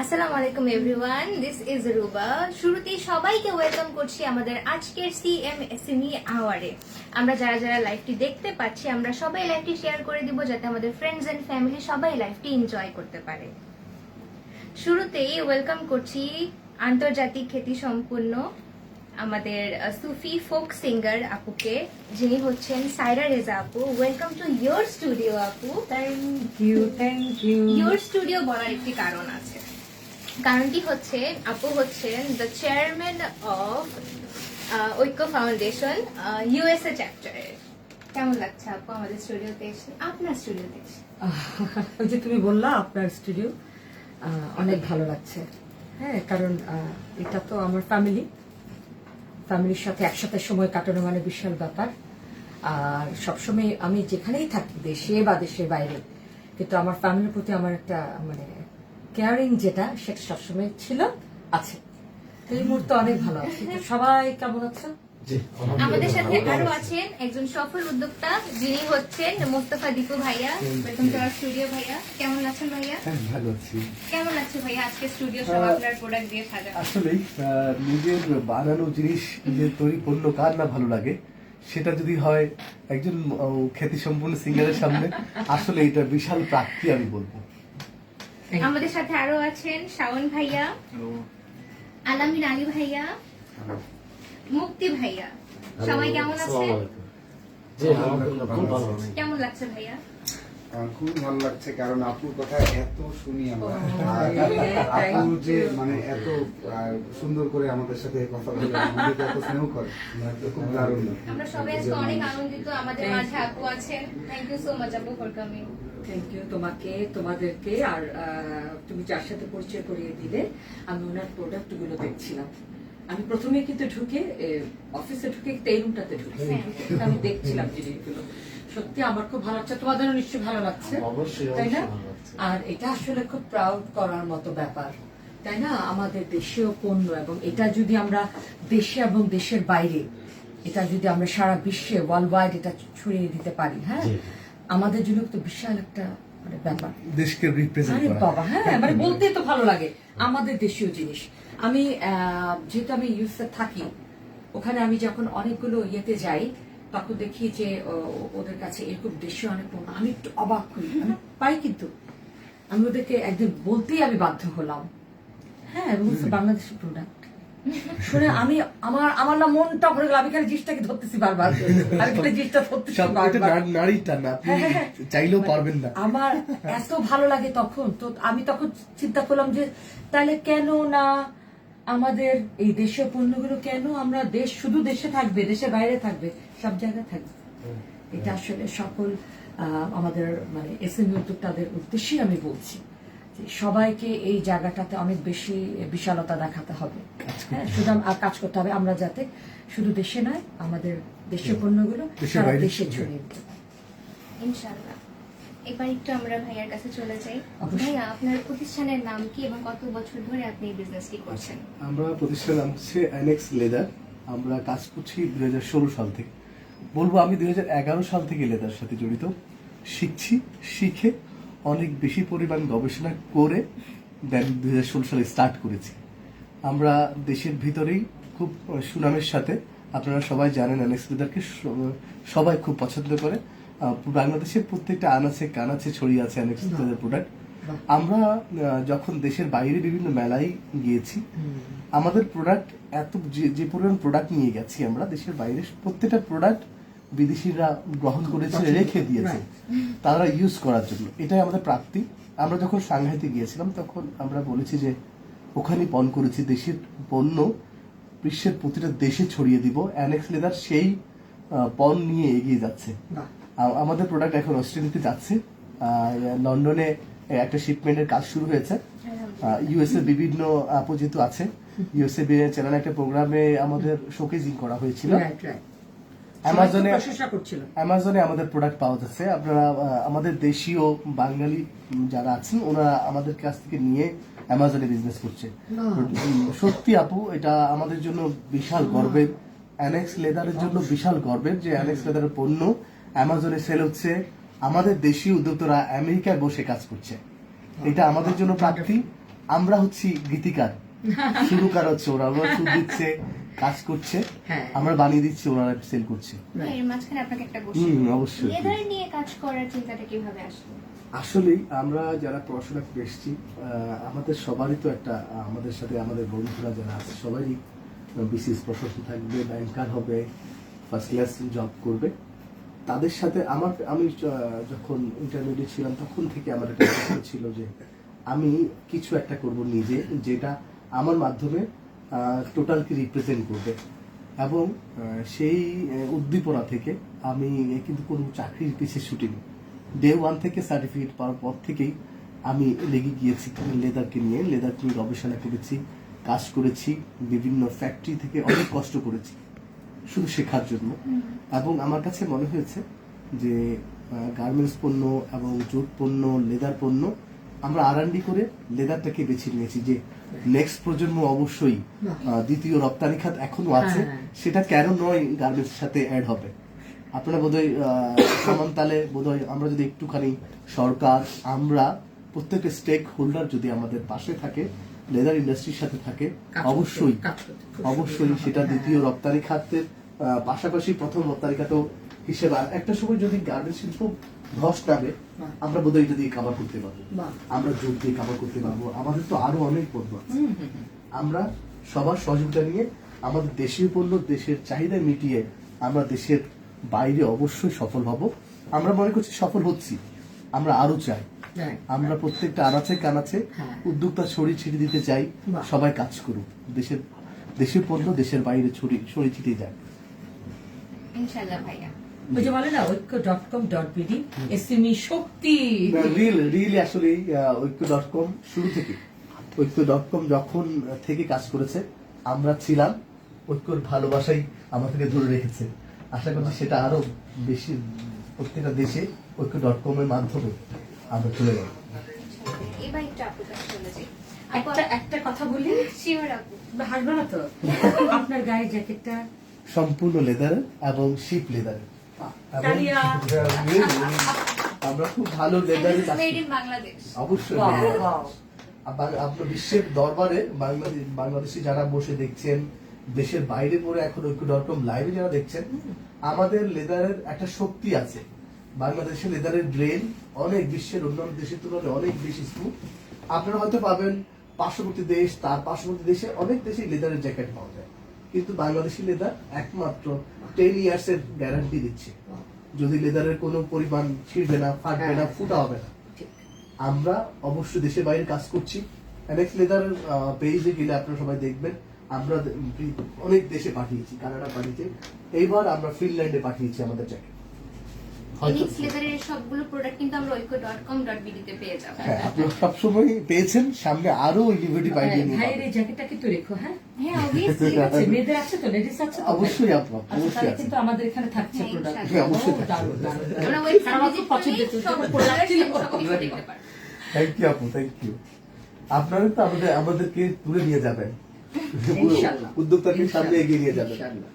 আসসালামু আলাইকুম everyone, this is Ruba. শুরুতেই সবাইকে ওয়েলকাম করছি আমাদের আজকের সিএমএসএমই আওয়ারে। আমরা যারা যারা লাইভটি দেখতে পাচ্ছি, আমরা সবাই লাইভটি শেয়ার করে দিব যাতে আমাদের ফ্রেন্ডস এন্ড ফ্যামিলি সবাই লাইভটি এনজয় করতে পারে। শুরুতেই ওয়েলকাম করছি আন্তর্জাতিক খ্যাতি সম্পন্ন আমাদের সুফি ফোক সিঙ্গার আপুকে, যিনি হচ্ছেন সাইরা রেজা আপু। ওয়েলকাম টু ইয়োর স্টুডিও আপু। Thank you. ইয়োর স্টুডিও বলার একটি কারণ আছে। কারণটি হচ্ছে আপু হচ্ছেন the chairman of Oikko foundation USA চ্যাপ্টারের। কেমন লাগছে আপু আমাদের স্টুডিওতে এসে, আপনার স্টুডিওতে এসে? ওই যে তুমি বললা আপনার স্টুডিও, অনেক ভালো লাগছে। হ্যাঁ, কারণ এটা তো আমার ফ্যামিলির সাথে একসাথে সময় কাটানো মানে বিশাল ব্যাপার। আর সবসময় আমি যেখানেই থাকি, দেশে বা দেশের বাইরে, কিন্তু আমার ফ্যামিলির প্রতি আমার একটা মানে কেয়ারিং যেটা, সেটা সবসময় ছিল, আছে। তো এই মুহূর্তে অনেক ভালো আছে। তো সবাই কেমন আছে? আমাদের সাথে আরো আছেন একজন সফল উদ্যোক্তা, যিনি হচ্ছেন মোস্তফা দীপু ভাইয়া। ওয়েলকাম টু আওয়ার স্টুডিও ভাইয়া। কেমন আছেন ভাইয়া? ভালো আছি। কেমন লাগছে ভাইয়া আজকে স্টুডিও সব আপনার প্রোডাক্ট দিয়ে সাজানো? আসলে নিজের বানানো জিনিস, নিজের তৈরি পণ্য কার না ভালো লাগে, সেটা যদি হয় একজন খ্যাতি সম্পন্ন সিঙ্গারের সামনে, আসলে এটা বিশাল প্রাপ্তি আমি বলবো। আমাদের সাথে আরো আছেন শাওন ভাইয়া, আলামিন আলী ভাইয়া, মুক্তি ভাইয়া। সবাই কেমন আছেন? কেমন লাগছে ভাইয়া? খুব ভালো লাগছে, কারণ আপুর কথা এত শুনি আমরা। আপু যে মানে এত সুন্দর করে আমাদের সাথে কথা বলে, আমাদেরকে এত স্নেহ করে, খুব দারুণ। আমরা সবাই আজকে অনেক আনন্দিত, আমাদের মাঝে আপু আছেন। থ্যাংক ইউ সো মাচ আপু ফর কামিং। থ্যাংক ইউ তোমাকে, তোমাদেরকে। আর তুমি যার সাথে পরিচয় করিয়ে দিলে, আমি ওনার প্রোডাক্ট গুলো দেখছিলাম। আমি প্রথমে কিন্তু ঢুকে অফিসে ঢুকে এই রুমটাতে ঢুকেছি, আমি দেখছিলাম জিনিসগুলো। সত্যি আমার খুব ভালো লাগছে, তোমাদেরও নিশ্চয়ই ভালো লাগছে, তাই না? আর এটা আসলে খুব প্রাউড করার মতো ব্যাপার, তাই না? আমাদের দেশীয় পণ্য, এবং এটা যদি আমরা দেশে এবং দেশের বাইরে, এটা যদি আমরা সারা বিশ্বে ওয়ার্ল্ড ওয়াইড এটা ছড়িয়ে দিতে পারি, হ্যাঁ, আমাদের জন্য তো বিশাল একটা মানে ব্যাপার। দেশকে রিপ্রেজেন্ট আরে করা। বাবা, হ্যাঁ, মানে বলতেই তো ভালো লাগে আমাদের দেশীয় জিনিস। আমি যেহেতু আমি ইউএসএ থাকি, ওখানে আমি যখন অনেকগুলো ইয়েতে যাই, তখন দেখি যে ওদের কাছে এরকম দেশীয় অনেক পণ্য, আমি একটু অবাক হই। আমি পাই, কিন্তু আমি ওদেরকে একদিন বলতেই আমি বাধ্য হলাম, হ্যাঁ, এবং বাংলাদেশের প্রোডাক্ট শুনে আমি আমার না মনটা ভরে গেল। আমি খালি জিনিসটাকে ধরতেছি বারবার, আমি খালি জিনিসটা ধরতেছি বারবার। নারীর টান, আপনি চাইলেও পারবেন না। আমার এত ভালো লাগে তখন। তো আমি তখন চিন্তা করলাম যে তাহলে কেন না আমাদের এই দেশীয় পণ্যগুলো, কেন আমরা শুধু দেশে থাকবে, দেশের বাইরে থাকবে, সব জায়গায় থাকবে। এটা আসলে সকল আমাদের মানে এসএমই উদ্যোক্তাদের উদ্দেশ্যেই আমি বলছি যে সবাইকে এই জায়গাটাতে অনেক বেশি বিশালতা দেখাতে হবে, হ্যাঁ, শুধু কাজ করতে হবে আমরা যাতে শুধু দেশে নয়, আমাদের দেশীয় পণ্যগুলো সারা দেশে ছড়িয়ে দিতে পারি, ইনশাআল্লাহ। এবার একটু আমরা ভাইয়ার কাছে চলে যাই। ভাইয়া, আপনার প্রতিষ্ঠানের নাম কি এবং কত বছর ধরে আপনি এই বিজনেসটি করছেন? আমরা প্রতিষ্ঠানের নাম হচ্ছে অ্যানেক্স লেদার। আমরা কাজ করছি 2016 সাল থেকে। বলবো আমি 2011 সাল থেকে লেদার সাথে জড়িত। শিখে অনেক বেশি পরিমাণ গবেষণা করে দেন 2016 সালে স্টার্ট করেছি। আমরা দেশের ভিতরেই খুব সুনামের সাথে, আপনারা সবাই জানেন অ্যানেক্স লেদারকে সবাই খুব পছন্দ করে। বাংলাদেশের প্রত্যেকটা আনাচে কানাচে ছড়িয়ে আছে অ্যানেক্স লেদার প্রোডাক্ট। আমরা যখন দেশের বাইরে বিভিন্ন মেলায় গিয়েছি, আমাদের প্রোডাক্ট এত যে পরিমাণ প্রোডাক্ট নিয়ে গেছি আমরা দেশের বাইরে, প্রত্যেকটা প্রোডাক্ট বিদেশিরা গ্রহণ করেছে, রেখে দিয়েছে তারা ইউজ করার জন্য। এটাই আমাদের প্রাপ্তি। আমরা যখন সাংহাইতে গিয়েছিলাম, তখন আমরা বলেছি যে ওখানে পণ করেছি দেশের পণ্য বিশ্বের প্রতিটা দেশে ছড়িয়ে দিব। অ্যানেক্স লেদার সেই পণ নিয়ে এগিয়ে যাচ্ছে। আমাদের প্রোডাক্ট এখন অস্ট্রেলিয়াতে যাচ্ছে, লন্ডনে একটা শিপমেন্টের কাজ শুরু হয়েছে। ইউএসএ বিভিন্ন আপু যেহেতু আছে, ইউএসএ চ্যানেল একটা প্রোগ্রামে আমাদের শোকেজিং করা হয়েছিল। অ্যামাজনে আমাদের প্রোডাক্ট পাওয়া যাচ্ছে। আপনারা আমাদের দেশীয় বাঙালি যারা আছেন, ওনারা আমাদের কাছ থেকে নিয়ে অ্যামাজনে বিজনেস করছে। সত্যি আপু, এটা আমাদের জন্য বিশাল গর্বের। অ্যানেক্স লেদারের জন্য বিশাল গর্বের যে অ্যানেক্স লেদারের পণ্য অ্যামাজনে সেল হচ্ছে। আমাদের দেশীয় উদ্যোক্তারা আমেরিকায় বসে কাজ করছে। এটা আমাদের জন্য প্রাপ্তি। আমরা হচ্ছি গীতিকার, শুরুকার হচ্ছে ওরা, ওরা সুর দিচ্ছে, কাজ করছে, হ্যাঁ। আমরা বানিয়ে দিচ্ছি, ওরা সেল করছে। এর মাঝখানে আপনাকে একটা কোশ্চেন, অবশ্যই। লেদার নিয়ে কাজ করার চিন্তাটা কিভাবে আসলো? আসলেই আমরা যারা পড়াশোনা করে এসেছি, আমাদের সবারই তো একটা, আমাদের সাথে আমাদের বন্ধুরা যারা আছে সবারই বিসিএস প্রফেসর থাকবে, ব্যাংকার হবে, ফার্স্ট ক্লাস জব করবে। তাদের সাথে আমি যখন ইন্টারমিডিয়েট ছিলাম তখন থেকে আমার একটা ইচ্ছা ছিল যে আমি কিছু একটা করব নিজে, যেটা আমার মাধ্যমে টোটালকে রিপ্রেজেন্ট করবে। এবং সেই উদ্দীপনা থেকে আমি কিন্তু কোনো চাকরির পিছিয়ে ছুটিনি। ডে 1 থেকে সার্টিফিকেট পাওয়ার পর থেকেই আমি লেগে গিয়েছি লেদারকে নিয়ে গবেষণা করেছি, কাজ করেছি, বিভিন্ন ফ্যাক্টরি থেকে অনেক কষ্ট করেছি শুধু শেখার জন্য। এবং আমার কাছে মনে হয়েছে যে গার্মেন্টস পণ্য এবং জুট পণ্য, লেদার পণ্য আমরা R&D করে লেদারটাকে বেছে নিয়েছি, যে নেক্সট প্রজন্ম অবশ্যই দ্বিতীয় রপ্তানি খাত এখনো আছে, সেটা কেন নয় গার্মেন্টসের সাথে অ্যাড হবে। আপনারা বোধহয় সমান তালে বোধহয় আমরা যদি একটুখানি সরকার, আমরা প্রত্যেকটা স্টেক হোল্ডার যদি আমাদের পাশে থাকে, লেদার ইন্ডাস্ট্রির সাথে থাকে, অবশ্যই সেটা দ্বিতীয় রপ্তানি খাতের পাশাপাশি প্রথম রপ্তানি খাত হিসেবে একটা সময় যদি গার্মেন্টস শিল্প ধস নামে, আমরা বোধহয় এটা দিয়ে কাভার করতে পারবো, আমরা জোর দিয়ে কাভার করতে পারবো। আমাদের তো আরো অনেক পণ্য আছে, আমরা সবার সহযোগিতা নিয়ে আমাদের দেশীয় পণ্য দেশের চাহিদা মিটিয়ে আমরা দেশের বাইরে অবশ্যই সফল হব। আমরা মনে করছি সফল হচ্ছি, আমরা আরো চাই, আমরা প্রত্যেকটা আনাচে কানাচে উদ্যোক্তা ছড়িয়ে ছিটিয়ে দিতে চাই, সবাই কাজ করুক, দেশের পণ্য দেশের বাইরে ছড়িয়ে ছিটিয়ে যায়। ইনশাআল্লাহ ভাইয়া। ওই যে বলে না ঐক্য.com.bd এসএমই শক্তি। রিয়েলি আসলে ঐক্য.com শুরু থেকে, ঐক্য.com যখন থেকে কাজ করেছে আমরা ছিলাম, ঐক্যর ভালোবাসাই আমাদেরকে ধরে রেখেছে। আশা করছি সেটা আরো বেশি প্রত্যেকটা দেশে ঐক্য.com এর মাধ্যমে আমরা চলে যাব। এবার একটু আপুর কাছে চলে যাই। একটা কথা বলি, শিওর আপু, হাসবে না তো? আপনার গায়ে জ্যাকেটটা সম্পূর্ণ লেদারের এবং শিপ লেদারের। তালিয়া। আমরা খুব ভালো লেদারের কাজ মেড করি। ইন বাংলাদেশ। অবশ্যই আপনার বিশ্বের দরবারে বাংলাদেশি যারা বসে দেখছেন, দেশের বাইরে পরে এখন ঐক্য.com লাইভে যারা দেখছেন, আমাদের লেদারের একটা শক্তি আছে। বাংলাদেশের লেদারের ব্রেন অনেক বিশ্বের অন্যান্য দেশের তুলনায় অনেক বেশি স্মুথ। আপনারা হয়তো পাবেন পার্শ্ববর্তী দেশ, তার পার্শ্ববর্তী দেশে অনেক দেশে লেদারের জ্যাকেট পাওয়া যায়, কিন্তু বাংলাদেশি লেদার একমাত্র 10 ইয়ার্স এর গ্যারান্টি দিচ্ছে। যদি লেদারের কোনো পরিমাণ ছিঁড়বে না, ফাটবে না, ফুটা হবে না। আমরা অবশ্যই দেশের বাইরে কাজ করছি। অনেক লেদার পেজে গেলে আপনারা সবাই দেখবেন আমরা অনেক দেশে পাঠিয়েছি, কানাডা পাঠিয়েছি, এইবার আমরা ফিনল্যান্ডে পাঠিয়েছি আমাদের জ্যাকেট। ফিনিক্স লেদারের সবগুলো প্রোডাক্ট কিন্তু আমরা ঐক্য.com.bd তে পেয়ে যাব। হ্যাঁ, আপনারা সবসময় পেয়েছেন, সামনে আরো ইনোভেটিভ আইডিয়া নিয়ে ভাইয়ের এই জ্যাকেটটা কিন্তু রেখো। হ্যাঁ, হ্যাঁ অবভিয়াসলি। ঠিক আছে, মেয়েদের আছে তো, লেডিস আছে তো? অবশ্যই আপু, আচ্ছা, অবশ্যই তাহলে আছে। কিন্তু আমাদের এখানে থাকছে হ্যাঁ, প্রোডাক্ট। ইনশাআল্লাহ। হ্যাঁ, অবশ্যই থাকছে। আমরা ওয়েবসাইট আমার ভিজিট খুব পছন্দের, করলে সব সব প্রোডাক্ট প্রোডাক্ট দেখতে পারবেন। থ্যাংক ইউ আপু, থ্যাংক ইউ। আপনারা তো আমাদেরকে তুলে নিয়ে যাবেন, ইনশাআল্লাহ। উদ্যোক্তাকে সামনে এগিয়ে নিয়ে যাবেন। ইনশাআল্লাহ।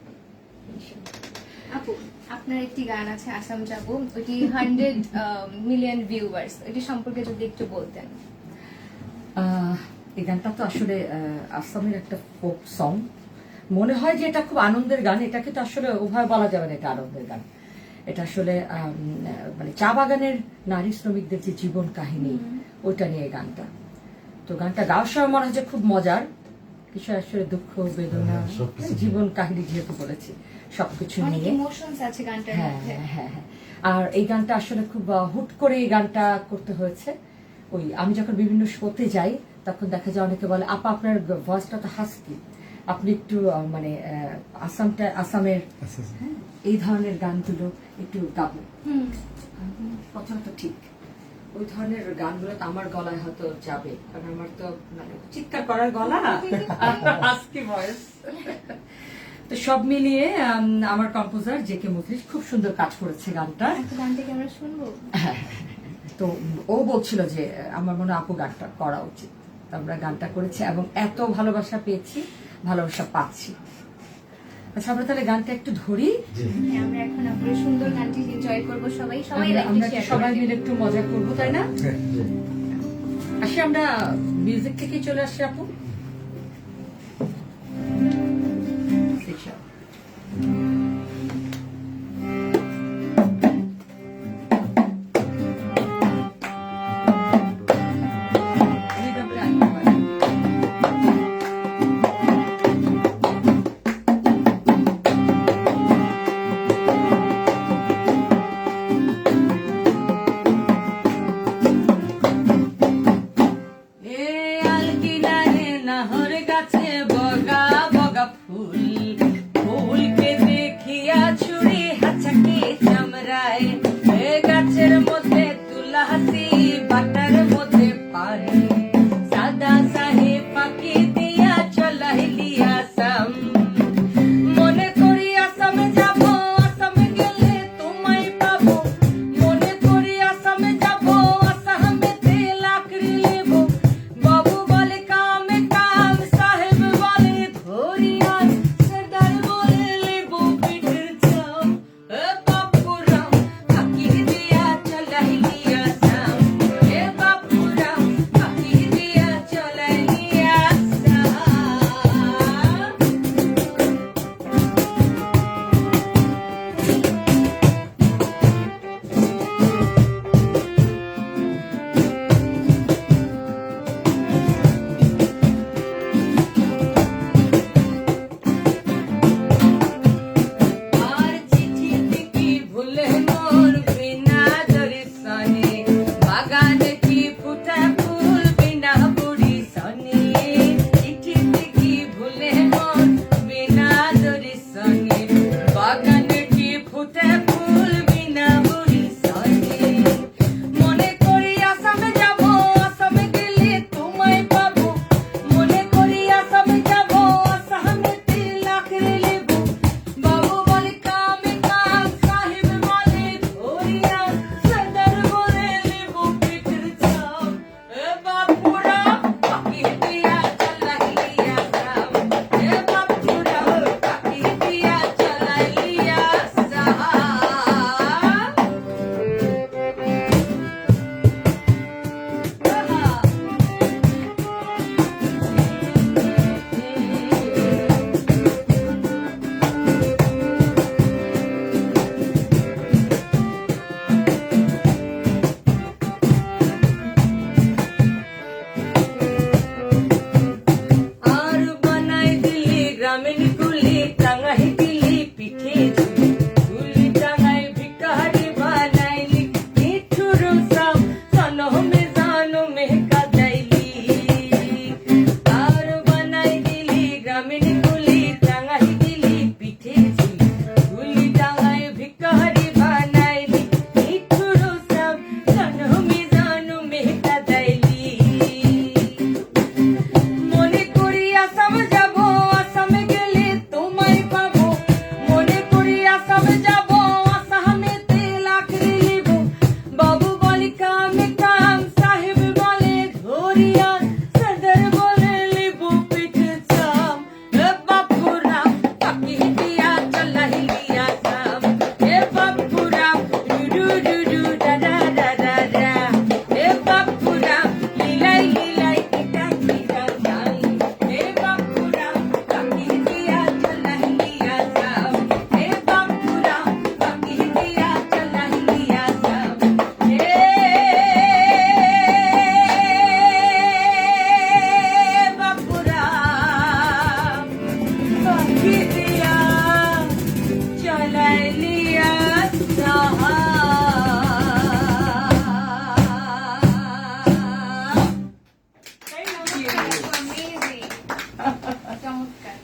আপু, আপনার একটি গান আছে আসাম যাবো, ওটি 100 মিলিয়ন ভিউয়ার্স, এটি সম্পর্কে যদি একটু বলতেন। এই গানটা তো আসলে আসামের একটা ফোক সং। মনে হয় যে এটা খুব আনন্দের গান, এটা কিন্তু আসলে উভয় বলা যাবে না এটা আনন্দের গান। এটা আসলে মানে চা বাগানের নারী শ্রমিকদের যে জীবন কাহিনী, ওইটা নিয়ে এই গানটা। তো গানটা গাওয়ার সময় মনে হয় যে খুব মজার, কিছু আসলে দুঃখ বেদনা জীবন কাহিনী যেহেতু বলেছি সবকিছু অনেক নিয়ে। ইমোশনস আছে গানটার হ্যাঁ মধ্যে। হ্যাঁ হ্যাঁ। আর এই গানটা আসলে খুব হুট করে এই গানটা করতে হয়েছে। ওই আমি যখন বিভিন্ন শোতে যাই তখন দেখা যায় অনেকে বলে, আপা আপনার ভয়েসটা তো হাস্কি, আপনি একটু মানে আসামের হ্যাঁ, এই ধরনের গানগুলো একটু গাবো। কথাটা তো ঠিক, ওই ধরনের গানগুলো তো আমার গলায় হয়তো যাবে, কারণ আমার তো মানে চিৎকার করার গলা, হাস্কি ভয়েস। তো সব মিলিয়ে আমার কম্পোজার জে.কে মুখলিস খুব সুন্দর কাজ করেছে গানটা। গানটা কি আমরা শুনবো? তো ও বলছিল যে আমার মনে হয় আপু গানটা করা উচিত। তো আমরা গানটা করেছি এবং এত ভালোবাসা পেয়েছি, ভালোবাসা পাচ্ছি। আচ্ছা, আমরা তাহলে গানটা একটু ধরি। হ্যাঁ, আমরা এখন আপনার সুন্দর গানটি এনজয় করবো, সবাই আমরা লাইভে কি শেয়ার সবাই করবেন। মিলে একটু মজা করবো, তাই না? আসি আমরা মিউজিক থেকে চলে আসছি আপু। নাহর গাছে বগা বগা ফুল, ফুলকে দেখিয়া ছুরি হাঁচাকে চামড়ায়, এ গাছের মধ্যে তুলা হাসি বাটার মধ্যে পানি, সাদা সাহে পাখি দিয়া চলাইলি আসাম, মনে করি আসামে যাব, আসামে গেলে তোমায় পাবো, মনে করি আসামে যাব, আসামেতে লাকড়ি লেব, বাবু বলে কামে কাম, সাহেব বলে ধরিয়ান, সর্দার বলে লেব পিঠের চাম, এ বাপুরাম পাখি দিয়া চলাইলি আসাম, এ বাপুরাম পাখি দিয়া চলাইলি আসাম। আর চিঠি কি ভুলে মোর বিনা দর্শনে, বাগানে কি ফুটা ফুল বিনা বুড়ি সনে, চিঠি কি ভুলে মোর বিনা দর্শনে, বাগানে কি ফুটা ফুল বিনা বুড়ি সনে, মনে করি আসামে যাব, আসামে গেলে তোমায় পাবো, মনে করি আসামে যাব, আসামেতে লাকড়ি লেব, বাবু বলে কামে কাম, সাহেব বলে ধরিয়ান, সর্দার বলে লেব পিঠের চাম, এ বাপুরা পাখি দিয়া চলাইলি আসাম, এ বাপুরা পাখি দিয়া চলাইলি আসাম। আর বানাই দিলি গ্রামীণ কুলি, টাঙ্গাই দিলি পিঠে ঝুলি, কুলি টাঙ্গাই ভিকারি বানাইলি, নিঠুর সাম সনমে জানমে কাদাইলি, আর বানাই দিলি গ্রামীণ কুলি, টাঙ্গাই দিলি পিঠে ঝুলি, কুলি টাঙ্গাই ভিকারি বানাইলি, নিঠুর সাম সনমে জানমে কাদাইলি, মনে করি আসাম যাব, আসামে গেলে তোমায় পাবো, মনে করি আসামে যাব, আসামেতে লাকড়ি লেব, বাবু বলে কামে কাম, সাহেব বলে ধরিয়ান, সর্দার বলে লেব পিঠের চাম, এ বাপুরাম পাখি দিয়া চলাইলি আসাম, এ বাপুরাম ডু ডু ডু ডা ডা ডা ডা ডা, এ বাপুরাম লীলাই লীলাই টিকা টিকা চাই, এ বাপুরাম পাখি দিয়া চলাইলি আসাম, এ বাপুরাম পাখি দিয়া চলাইলি আসাম, এ বাপুরাম পাখি দিয়া চলাইলি আসাম। Amazing. চমৎকার।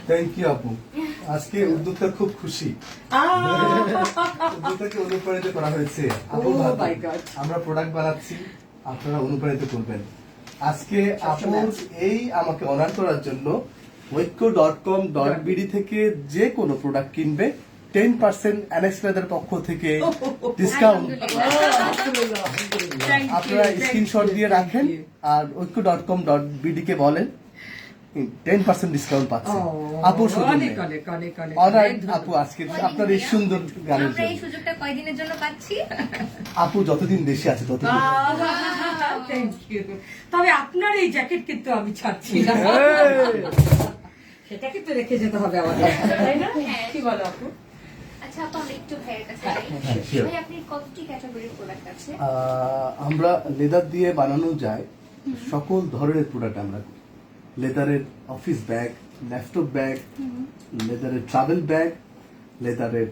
থ্যাংক ইউ আপু। আজকে উদ্যোক্তা খুব খুশি, উদ্যোক্তাকে অনুপ্রাণিত করা হয়েছে। আপু Oh ভাবুন, my God. আমরা প্রোডাক্ট বানাচ্ছি, আপনারা অনুপ্রাণিত করবেন। আজকে আপু সবসময় আছে। এই আমাকে অনার করার জন্য ঐক্য.com.bd থেকে যে কোনো প্রোডাক্ট কিনবে 10% অ্যানেক্স লেদার পক্ষ থেকে ডিসকাউন্ট Thank you, আপনারা thank স্ক্রিনশট you, দিয়ে thank রাখেন you. আর ঐক্য.com.bd কে বলেন 10% ডিসকাউন্ট পাচ্ছে ও, আপুর সৌজন্যে। অনেক অনেক অনেক অনেক অনার অনেক ধন্যবাদ। আপু আজকে আপনার এই সুন্দর গানের আমরা এই জন্য। সুযোগটা কয়দিনের জন্য পাচ্ছি? আপু যতদিন দেশে আছে ততদিন Thank you. তবে আপনার এই জ্যাকেট কিন্তু আমি ছাড়ছি না, সেটা কিন্তু রেখে যেতে হবে আমাদের, তাই না? কি বলো আপু? আচ্ছা আপু, আমরা একটু ভাইয়ের কাছে যাই। হ্যাঁ, sure. ভাই, আপনার কতটি ক্যাটাগরির প্রোডাক্ট আছে? আমরা লেদার দিয়ে বানানো যায় সকল ধরনের প্রোডাক্ট আমরা করি। লেদারের অফিস ব্যাগ, ল্যাপটপ ব্যাগ, লেদারের ট্রাভেল ব্যাগ, লেদারের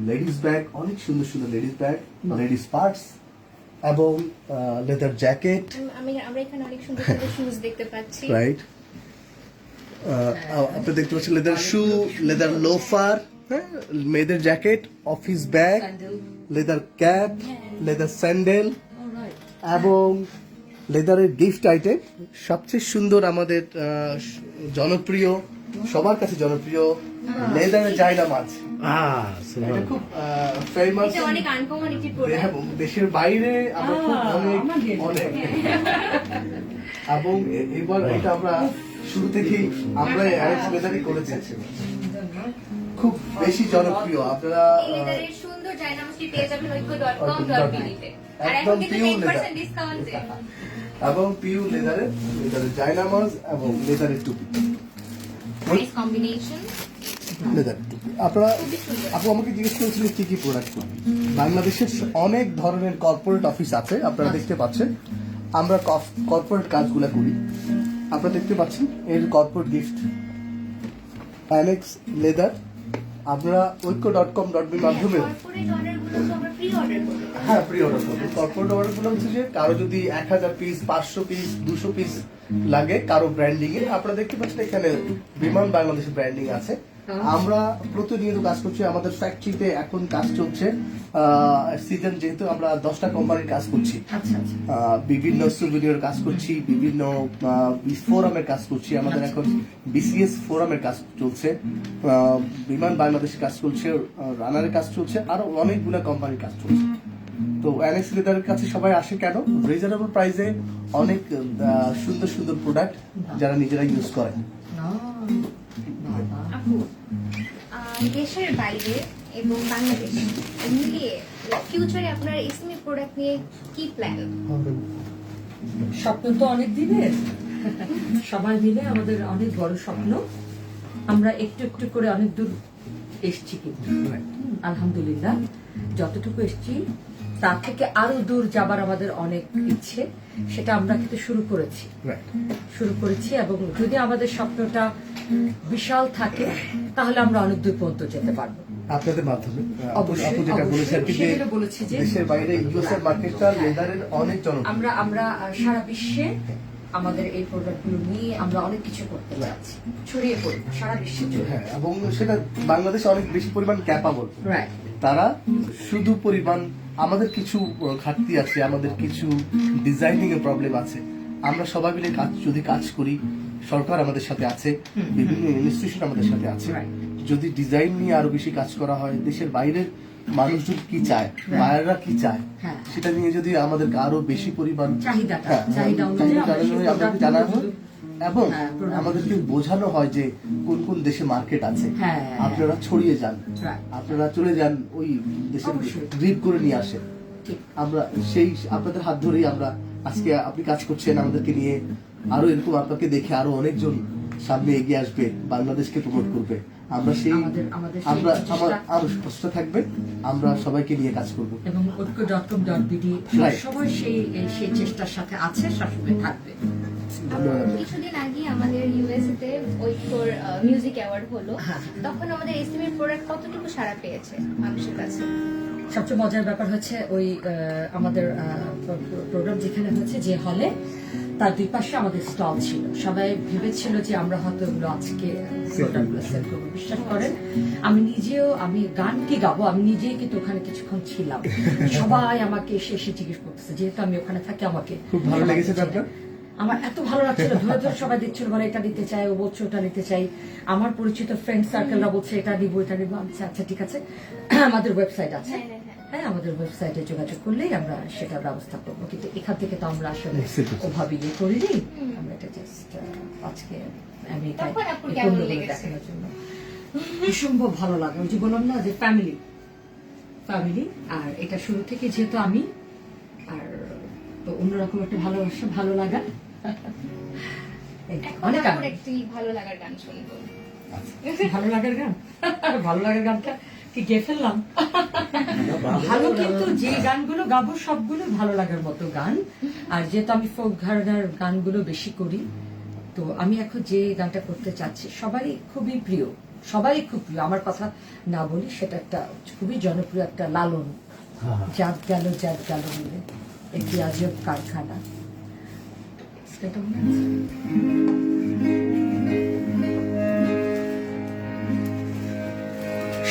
লেডিস ব্যাগ, অনেক সুন্দর সুন্দর লেডিস ব্যাগ, লেডিস পার্টস এবং লেদার জ্যাকেট, আমরা এখানে অনেক সুন্দর সুন্দর শুজ দেখতে পাচ্ছি। রাইট? আপনি দেখতে পাচ্ছেন লেদার শু, লেদার লোফার, হ্যাঁ, মেয়েদের jacket, office bag, Sandal. Leather cap, leather sandal Alright. এবং লেদারের গিফট আইটেম সবচেয়ে সুন্দর আমাদের জনপ্রিয়, সবার কাছে জনপ্রিয় লেদারের জায়নামাজ। এটা খুব ফেমাস এটা অনেক আনকমন একটি প্রোডাক্ট। দেশের বাইরে আমরা খুব অনেক আমাদের। অনেক এবং এবার এটা আমরা শুরু থেকেই আমরা অ্যারেঞ্জ লেদারই করেছি, খুব বেশি জনপ্রিয়। আপনারা এই লেদারের সুন্দর জায়নামাজটি পেয়ে যাবেন ঐক্য.com.bd তে। আর এখন একদম কিন্তু pure 10% leather। ডিসকাউন্টে। এবং পিউ লেদারের জায়নামাজ এবং লেদারের টুপি, নাইস কম্বিনেশন। লেদারের টুপি। আপনারা আপু আমাকে জিজ্ঞেস করেছিলেন কি কি প্রোডাক্ট করবেন। বাংলাদেশের অনেক ধরনের কর্পোরেট অফিস আছে, আপনারা দেখতে পাচ্ছেন। আমরা কর্পোরেট কাজগুলো করি, আপনারা দেখতে পাচ্ছেন। এর কর্পোরেট গিফট অ্যানেক্স লেদার আপনারা ঐক্য.com.bd মাধ্যমে কর্পোরেট অর্ডারগুলো তো আমরা প্রি অর্ডার করি। হ্যাঁ প্রি অর্ডার করবেন। কর্পোরেট অর্ডার গুলো হচ্ছে যে কারো যদি 1000 পিস, 500 পিস, 200 পিস লাগে কারো ব্র্যান্ডিং এ, আপনারা দেখতে পাচ্ছেন এখানে বিমান বাংলাদেশের ব্র্যান্ডিং আছে। আমরা প্রতিনিয়ত কাজ করছি, আমাদের ফ্যাক্টরিতে এখন কাজ চলছে সিজন, যেহেতু আমরা 10টা কোম্পানির কাজ করছি, আচ্ছা আচ্ছা। বিভিন্ন সুভিনিয়র কাজ করছি, বিভিন্ন ফোরামের কাজ করছি। আমাদের এখন বিসিএস ফোরামের কাজ চলছে, বিমান বাংলাদেশের কাজ চলছে, রানারের কাজ চলছে, আরো অনেকগুলো কোম্পানির কাজ চলছে। তো অ্যানেক্স লেদারের কাছে সবাই আসে কেন? রিজনেবল প্রাইসে অনেক সুন্দর সুন্দর প্রোডাক্ট যারা নিজেরা ইউজ করে। আপু, দেশের বাইরে এবং বাংলাদেশ মিলিয়ে ফিউচারে আপনার ইসমি প্রোডাক্ট নিয়ে কি প্ল্যান? স্বপ্ন তো অনেক দিনের, সবাই মিলে আমাদের অনেক বড় স্বপ্ন। আমরা একটু একটু করে অনেক দূর এসছি, কিন্তু আলহামদুলিল্লাহ যতটুকু এসছি তার থেকে আরো দূর যাবার আমাদের অনেক ইচ্ছে, সেটা আমরা কিন্তু শুরু করেছি। এবং যদি আমাদের স্বপ্নটা বিশাল থাকে তাহলে আমরা অনেক দূর পর্যন্ত যেতে পারবো। আপনাদের মাধ্যমে অবশ্যই, আপু যেটা অবশ্যই। বলেছে আর কি, যে সেগুলো বলেছি যে দেশের বাইরে ইউএস এর মার্কেটটা লেদারের অনেক জনপ্রিয়। আমরা সারা বিশ্বে আমাদের এই প্রোডাক্টগুলো নিয়ে আমরা অনেক কিছু করতে যাচ্ছি, ছড়িয়ে পড়ব সারা বিশ্বে। হ্যাঁ, এবং সেটা বাংলাদেশে অনেক বেশি পরিমাণ ক্যাপাবল। রাইট। তারা শুধু পরিমাণ, আমাদের কিছু ঘাটতি আছে, আমাদের কিছু ডিজাইনিং এর প্রবলেম আছে। আমরা সবাই মিলে যদি কাজ করি, সরকার আমাদের সাথে আছে, বিভিন্ন ইনস্টিটিউশন আমাদের সাথে আছে। Right. যদি ডিজাইন নিয়ে আরো বেশি কাজ করা হয়, দেশের বাইরের মানুষজন কি চায়, বায়াররা কি চায়, হ্যাঁ। সেটা নিয়ে যদি আমাদেরকে আরো বেশি পরিমাণ চাহিদাটা, হ্যাঁ, চাহিদা অনুযায়ী আমরা সেই আমাদেরকে product জানানো হয় গুলো- এবং হ্যাঁ, product আমাদেরকে বোঝানো হয় যে কোন কোন দেশে মার্কেট আছে, হ্যাঁ। আপনারা ছড়িয়ে যান, Right. আপনারা চলে যান ওই দেশে, অবশ্যই। গ্রিপ করে নিয়ে আসেন। ঠিক। আমরা সেই আপনাদের হাত ধরেই আমরা আজকে আপনি কাজ করছেন আমাদেরকে নিয়ে, আরো এরকম আপনাকে দেখে আরো অনেকজন সামনে এগিয়ে আসবে, বাংলাদেশকে প্রমোট করবে। আমরা সেই আমাদের সেই আমরা চেষ্টা- আমার আরো স্পষ্ট থাকবে, আমরা সবাইকে নিয়ে কাজ করব। এবং ঐক্য.com.bd Right. সবাই সেই চেষ্টার সাথে আছে, সবসময় থাকবে। কিছুদিন আগে আমাদের ইউএসএ তে ঐক্যর মিউজিক অ্যাওয়ার্ড হলো, হ্যাঁ। তখন আমাদের এসএমএর প্রোডাক্ট কতটুকু সাড়া পেয়েছে মানুষের কাছে? সবচেয়ে মজার ব্যাপার হচ্ছে ওই আমাদের প্রোগ্রাম যেখানে হচ্ছে, যে হলে, তার দুই পাশে আমাদের স্টল ছিল। সবাই ভেবেছিল যে আমরা হয়তো ওগুলো আজকে প্রোডাক্টগুলো সেল করবো। বিশ্বাস করেন, আমি গান কি গাবো, আমি নিজেই কিন্তু ওখানে কিছুক্ষণ ছিলাম। সবাই আমাকে এসে জিজ্ঞেস করতেছে, যেহেতু আমি ওখানে থাকি, আমাকে খুব ভালো লেগেছে তো আপনার? আমার এত ভালো লাগছিল, ধরে ধরে সবাই দেখছিল, বলে এটা নিতে চাই, ও বলছে ওটা নিতে চাই। আমার পরিচিত ফ্রেন্ড সার্কেলরা বলছে এটা নিবো, এটা নিবো। আচ্ছা ঠিক আছে, আমাদের ওয়েবসাইট আছে, হ্যাঁ, আমাদের ওয়েবসাইটে যোগাযোগ করলেই আমরা সেটার ব্যবস্থা করবো। কিন্তু এখান থেকে তো আমরা আসলে ওভাবে ইয়ে করিনি, আমরা এটা জাস্ট আজকে আমেরিকায় তখন আপুর এই কেমন পণ্যগুলো লেগেছে? দেখানোর জন্য অসম্ভব ভালো লাগে। ওই যে বললাম না যে ফ্যামিলি, আর এটা শুরু থেকে যেহেতু আমি, আর তো অন্যরকম একটা ভালোবাসা, ভালো লাগা। এখন অনেক আপুর আনন্দ। একটি ভালো লাগার গান শুনবো। ভালো লাগার গান, ভালো লাগার গানটা কি গেয়ে ফেললাম? ভালো, কিন্তু যে গানগুলো গাবো সবগুলো ভালো লাগার মতো গান। আর যেহেতু আমি ফোক ঘরানার গানগুলো বেশি করি, তো আমি এখন যে গানটা করতে চাচ্ছি সবাই খুবই প্রিয়, সবাই খুব প্রিয়। আমার কথা না বলি, সেটা একটা খুবই জনপ্রিয় একটা লালন, জাত গেল বলে একটি আজব কারখানা। সেটা মনে আছে?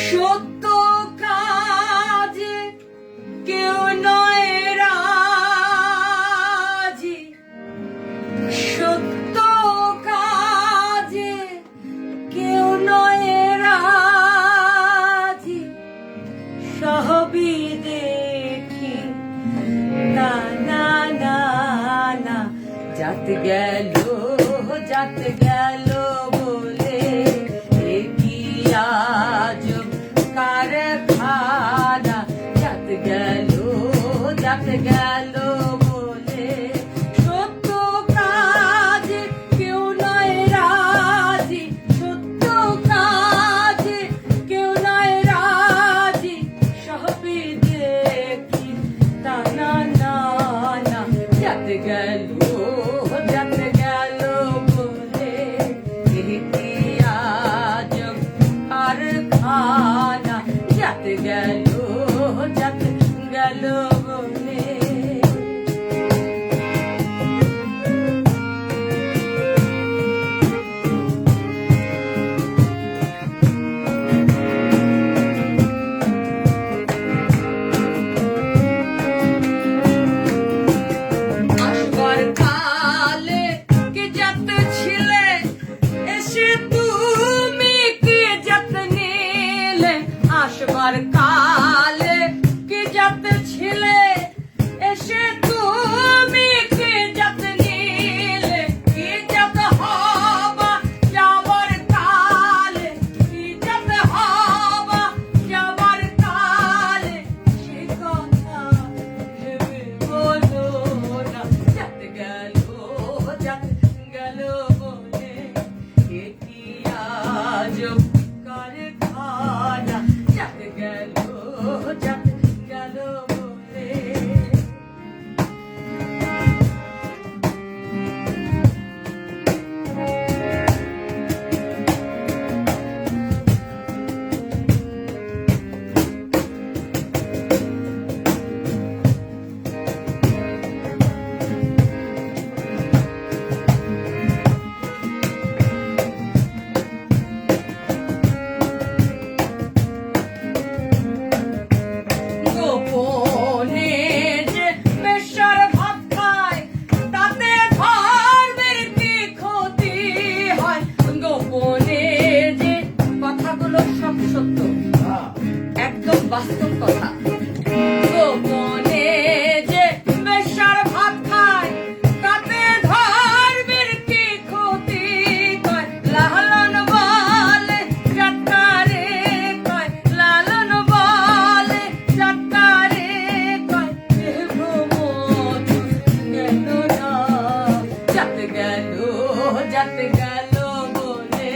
সত্য কাজে কেউ নয় রাজি, সত্য কাজে কেউ নয় রাজি, সবই দেখি না না না না, জাত গেল বলে কি আজব কারখানা, জাত গেল বলে সত্য কাজে কেউ নয় রাজি, সত্য কাজে কেউ নয় রাজি, সবই দেখি তা না না না, জাত গেল বলে কি আজব কারখানা, জাত গেল বলে। আসবার কালে কে জাত ছিলে, এসে তুমি কে জাত নিলে, আসবার কালে কে জাত ছিলে, এসে তুমি কে জাত নিলে, কি জাত হবা যাবার কালে, কি জাত হবা যাবার কালে, সে কথা ভেবে বলো না, জাত গেল বলে কি আজব কারখানা, জাত গেল বলে। গোপনে যে বেশ্যার ভাত খায়, তাতে ধর্মের কি ক্ষতি হয়, গোপনে যে কথাগুলো সব সত্য, একদম বাস্তব কথা। গোপনে যে বেশ্যার ভাত খায়, তাতে ধর্মের কি ক্ষতি হয়, লালন বলে যাত্রারে কয়, লালন বলে যাত্রারে কয়, ভ্রমণ গেল না, জাত গেল বলে